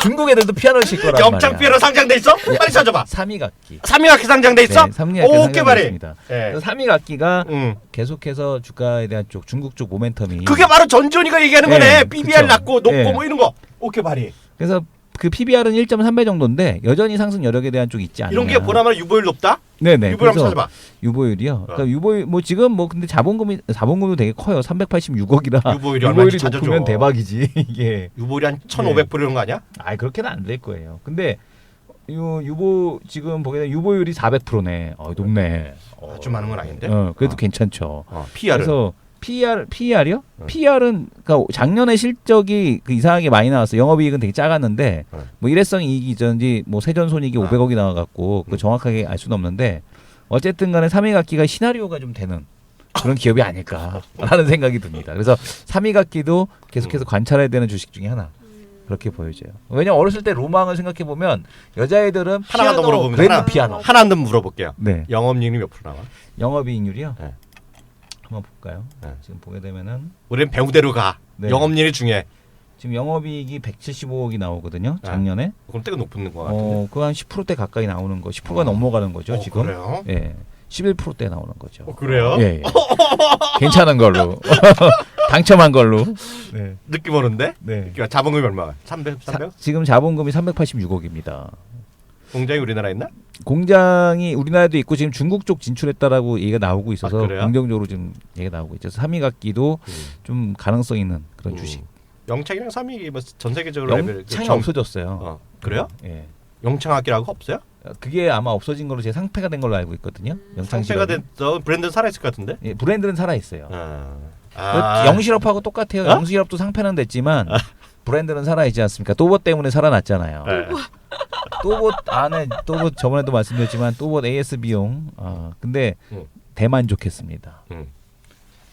중국 애들도 피아노를 칠 거란 말이야. 영창 피아노 상장돼 있어? 빨리 찾아봐. 3위각기. 3위각기 상장돼 있어? 네, 3위각기 상장됐습니다. 네. 3위각기가 계속해서 주가에 대한 쪽 중국 쪽 모멘텀이 그게 바로 전지훈이가 얘기하는 거네. PBR 그쵸. 낮고 높고 네. 뭐 이런 거. 오케바리. 그래서 그 PBR은 1.3배 정도인데 여전히 상승 여력에 대한 쪽이 있지 않냐. 이런 게 보나마나 유보율 높다? 네네. 유보율 한번 찾아봐. 유보율이요. 그러니까 유보율 뭐 지금 뭐 근데 자본금도 되게 커요. 386억이라. 유보율이 얼마인지 높으면 찾아줘. 대박이지 이게. 유보율이 한 1,500% 이런 거 아니야? 아 그렇게는 안 될 거예요. 근데 유보 지금 보게 되면 유보율이 400%네. 높네. 아주 많은 건 아닌데. 그래도 괜찮죠. PR은. 그래서 PER이요? PER은 그러니까 작년에 실적이 그 이상하게 많이 나왔어. 영업이익은 되게 작았는데 뭐 일회성 이익이든지 뭐 세전손익이 500억이 나와갖고 그 정확하게 알 수는 없는데 어쨌든간에 3위각기가 시나리오가 좀 되는 그런 기업이 아닐까라는 생각이 듭니다. 그래서 3위각기도 계속해서 관찰해야 되는 주식 중에 하나. 그렇게 보여져요. 왜냐면 어렸을 때 로망을 생각해 보면 여자애들은 하나만 더 피아노로 물어보면 그랜드 피아노. 하나 더 물어볼게요. 네. 영업이익이 몇 프로 나와? 영업이익률이요? 네. 한번 볼까요? 네. 지금 보게 되면은 우리는 배우대로 가. 네. 영업이익 중에 지금 영업이익이 175억이 나오거든요. 작년에. 그럼 때가 높은 거 같은데. 그거 한 10%대 가까이 나오는 거. 10%가 넘어가는 거죠, 지금. 그래요? 예. 11%대 나오는 거죠. 그래요? 예. 예. 괜찮은 걸로. 당첨한 걸로. 네. 느낌 오는데? 네. 그러니까 자본금이 얼마야? 300? 지금 자본금이 386억입니다. 공장이 우리나라에 있나? 공장이 우리나라에도 있고 지금 중국 쪽 진출했다라고 얘기가 나오고 있어서 그래요? 긍정적으로 좀 얘기가 나오고 있죠. 3위 갖기도 좀 가능성 있는 그런 주식. 영창이랑 3위 뭐전 세계적으로 영창이 없어졌어요. 그래요? 예. 영창학기라고 없어요? 그게 아마 없어진 걸로 제 상패가 된 걸로 알고 있거든요. 영창 상패가 시럽이. 됐어. 브랜드는 살아있을 것 같은데? 예, 브랜드는 살아 있어요. 아. 영시럽하고 똑같아요. 영시럽도 상패는 됐지만 브랜드는 살아 있지 않습니까? 또봇 때문에 살아났잖아요. 네. 또봇 안에 또봇 저번에도 말씀드렸지만 또봇 AS 비용. 근데 대만족했습니다.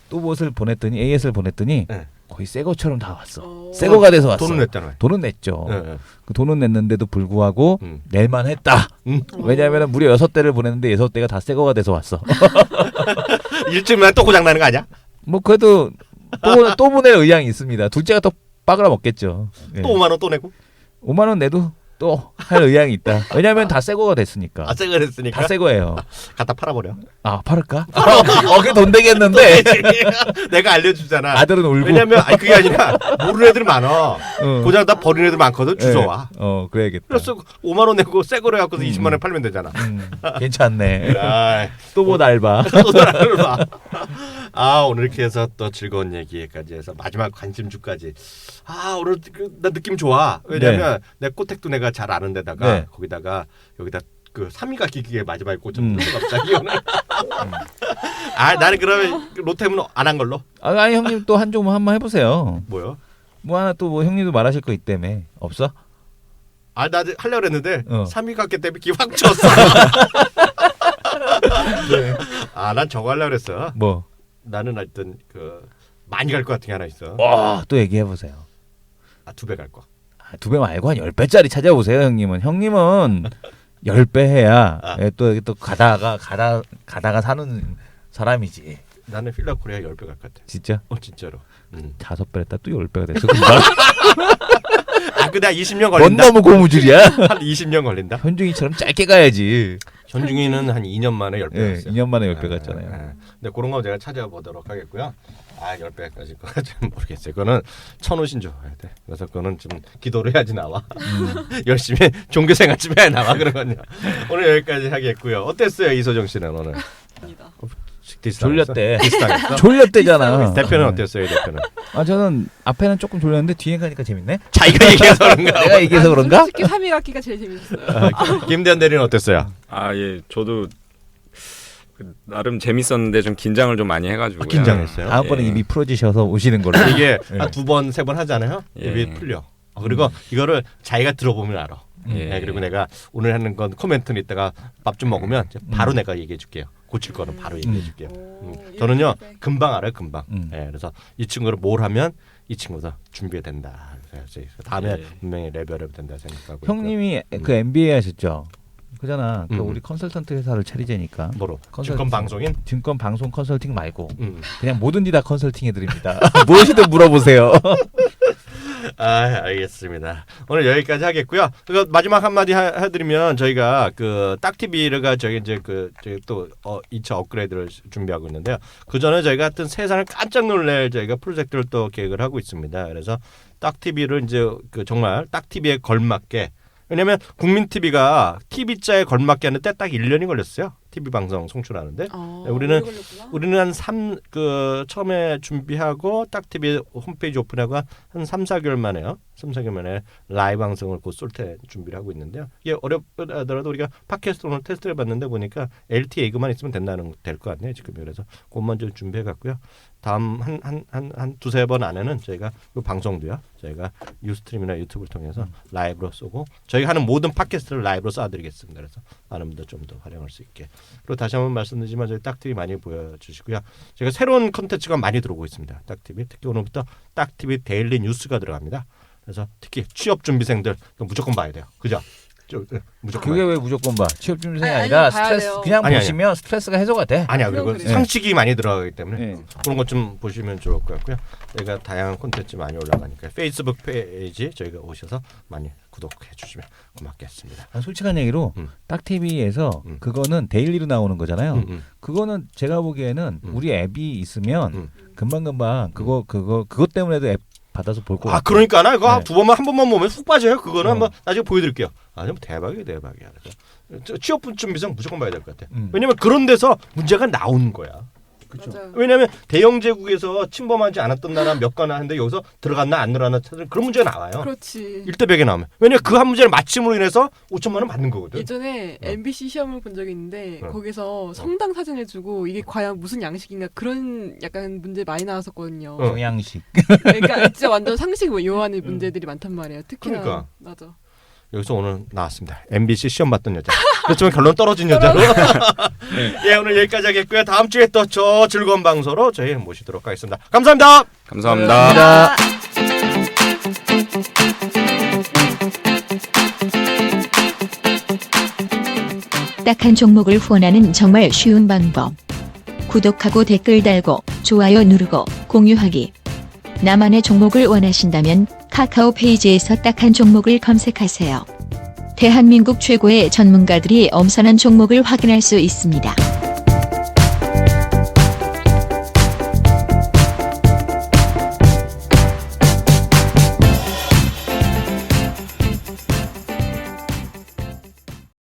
또봇을 보냈더니 AS를 보냈더니 네. 거의 새 것처럼 다 왔어. 새 거가 돼서 왔어. 돈은 냈잖아요. 돈은 냈죠. 네. 그 돈은 냈는데도 불구하고 낼만 했다. 음. 왜냐하면 무려 6대를 보냈는데 6대가 다 새 거가 돼서 왔어. 일주일만 또 고장 나는 거 아니야? 뭐 그래도 또 보낼 의향이 있습니다. 둘째가 또 빠그라 먹겠죠. 예. 또 5만 원 또 내고? 5만 원 내도 또 할 의향이 있다. 왜냐하면 다 새 거가 됐으니까. 아, 새거 됐으니까. 다 새 거예요. 갖다 팔아버려. 아 팔을까? 그게 돈 되겠는데. 내가 알려주잖아. 아들은 울고. 왜냐면 그게 아니라 모르는 애들이 많아. 어. 고장 다 버리는 애들 많거든. 주워와. 그래야겠다. 그래서 5만 원 내고 새 거로 갖고서 20만 원에 팔면 되잖아. 괜찮네. 아, 또 뭐 알바. 또 나를 봐. 아, 오늘 이렇게 해서 또 즐거운 얘기까지 해서 마지막 관심주까지. 아, 오늘 나 느낌 좋아. 왜냐면 내 꼬택도 내가 잘 아는 데다가 거기다가 여기다 그 3위가 기기에 마지막에 꽂혔는데 갑자기 오늘. 나는 그러면 롯데면 안 한 걸로. 아니 형님 또 한 종 한번 해보세요. 뭐요? 뭐 하나 또 뭐 형님도 말하실 거 있다며. 없어? 나 하려고 했는데 3위 갔기 때문에 기확 쳤어. 난 저거 하려고 그랬어. 뭐? 나는 하여튼 많이 갈 것 같은 게 하나 있어. 또 얘기해 보세요. 2배 갈 거. 2배 말고 한 10배짜리 찾아보세요, 형님은. 형님은 10배 해야 또 가다가 사는 사람이지. 나는 필라 코리아 10배 갈 것 같아. 진짜? 진짜로. 5배 했다 또 10배가 됐어. 금방. 근데 20년 뭔 걸린다. 너무 고무줄이야? 한 20년 걸린다. 현중이처럼 짧게 가야지. 현중이는 한 2년 만에 10배 네, 갔어요. 2년 만에 10배 갔잖아요. 근데 그런 거 제가 찾아보도록 하겠고요. 10배까지 거는 모르겠어요. 그거는 천우신 줘야 돼. 그래서 그거는 좀 기도를 해야지 나와. 열심히 종교생활 좀 해야 나와 그런 건요. 오늘 여기까지 하겠고요. 어땠어요, 이소정 씨는 오늘? 졸렸대. 비슷하겠어? 졸렸대잖아. 대표는 어땠어요, 대표는? 저는 앞에는 조금 졸렸는데 뒤에 가니까 재밌네. 자기가 얘기해서 그런가? 내가 얘기해서 그런가? 솔직히 3위 갖기가 제일 재밌었어요. 김대현 대리는 어땠어요? 예, 저도 나름 재밌었는데 좀 긴장을 좀 많이 해가지고. 긴장했어요? 다음번에 입이 풀어지셔서 오시는 걸로. 이게 한 2번, 3번 하잖아요. 입이 풀려. 그리고 이거를 자기가 들어보면 알아. 그리고 내가 오늘 하는 건 코멘트는 이따가 밥 좀 먹으면 바로 내가 얘기해 줄게요. 고칠 거는 바로 얘기해 줄게요. 저는요 금방 알아요, 금방. 그래서 이 친구를 뭘 하면 이 친구도 준비된다. 그래서 다음에 분명히 레벨업 된다 생각하고. 형님이 그 MBA 하셨죠? 그잖아. 그 우리 컨설턴트 회사를 차리자니까. 뭐로? 증권 방송인? 증권 방송 컨설팅 말고 그냥 뭐든지 다 컨설팅 해드립니다. 무엇이든 물어보세요. 알겠습니다. 오늘 여기까지 하겠고요. 그리고 마지막 한마디 해드리면 저희가 그 딱TV가 저희 이제 저희 또 2차 업그레이드를 준비하고 있는데요. 그 전에 저희가 하여튼 세상을 깜짝 놀랄 저희가 프로젝트를 또 계획을 하고 있습니다. 그래서 딱TV를 이제 정말 딱TV에 걸맞게. 왜냐면 국민 TV가 TV자에 걸맞게 하는데 딱 1년이 걸렸어요. TV 방송 송출하는데 우리는 한 처음에 준비하고 딱 TV 홈페이지 오픈하고 한 3, 4개월 만에요. 3, 4개월 만에 라이브 방송을 곧 쏠 때 준비를 하고 있는데요. 이게 어렵더라도 우리가 팟캐스트 오늘 테스트를 봤는데 보니까 LTE만 있으면 될 것 같네요. 지금 그래서 그것만 좀 준비해 갔고요. 다음 한 두세 번 안에는 저희가 이 방송도요. 저희가 유스트림이나 유튜브를 통해서 라이브로 쏘고 저희가 하는 모든 팟캐스트를 라이브로 쏴드리겠습니다. 그래서 많은 분들 좀 더 활용할 수 있게. 그리고 다시 한번 말씀드리지만 저희 딱TV 많이 보여주시고요. 제가 새로운 콘텐츠가 많이 들어오고 있습니다. 딱TV 특히 오늘부터 딱TV 데일리 뉴스가 들어갑니다. 그래서 특히 취업준비생들 무조건 봐야 돼요. 그죠? 무조건 그게 봐요. 왜 무조건 봐? 취업 준비생이 아니, 아니라 봐야 스트레스 돼요. 그냥 아니, 보시면 스트레스가 해소가 돼. 아니야. 그리고 그럼 그래요. 상식이 많이 들어가기 때문에 네. 그런 것 좀 보시면 좋을 것 같고요. 저희가 다양한 콘텐츠 많이 올라가니까 페이스북 페이지 저희가 오셔서 많이 구독해 주시면 고맙겠습니다. 솔직한 얘기로 딱TV에서 그거는 데일리로 나오는 거잖아요. 그거는 제가 보기에는 우리 앱이 있으면 금방금방 그것 때문에도 앱 받아서 볼 거 같아요. 그러니까 나 그거 네. 두 번만 한 번만 보면 훅 빠져요. 그거는 한번 나중에 보여드릴게요. 좀 대박이야. 그래서 취업 준비생 무조건 봐야 될 것 같아. 왜냐면 그런 데서 문제가 나오는 거야. 맞아요. 왜냐하면 대영 제국에서 침범하지 않았던 나라 몇 가나 하는데 여기서 들어갔나 안 들어갔나 찾는 그런 문제가 나와요. 그렇지. 1대 100에 나오면. 왜냐면 그 한 문제를 맞춤으로 인해서 5천만 원 받는 거거든. 예전에 MBC 시험을 본 적이 있는데 어. 거기서 성당 사진을 주고 이게 과연 무슨 양식인가 그런 약간 문제 많이 나왔었거든요. 경양식. 그러니까 진짜 완전 상식 요하는 문제들이 많단 말이에요. 특히나 그러니까. 맞아. 여기서 오늘 나왔습니다. MBC 시험 봤던 여자. 그렇지만 결론 떨어진 여자로. 예, 오늘 여기까지 하겠고요. 다음 주에 또 저 즐거운 방송으로 저희 모시도록 하겠습니다. 감사합니다. 감사합니다. 딱한 종목을 후원하는 정말 쉬운 방법. 구독하고 댓글 달고 좋아요 누르고 공유하기. 나만의 종목을 원하신다면 카카오 페이지에서 딱한 종목을 검색하세요. 대한민국 최고의 전문가들이 엄선한 종목을 확인할 수 있습니다.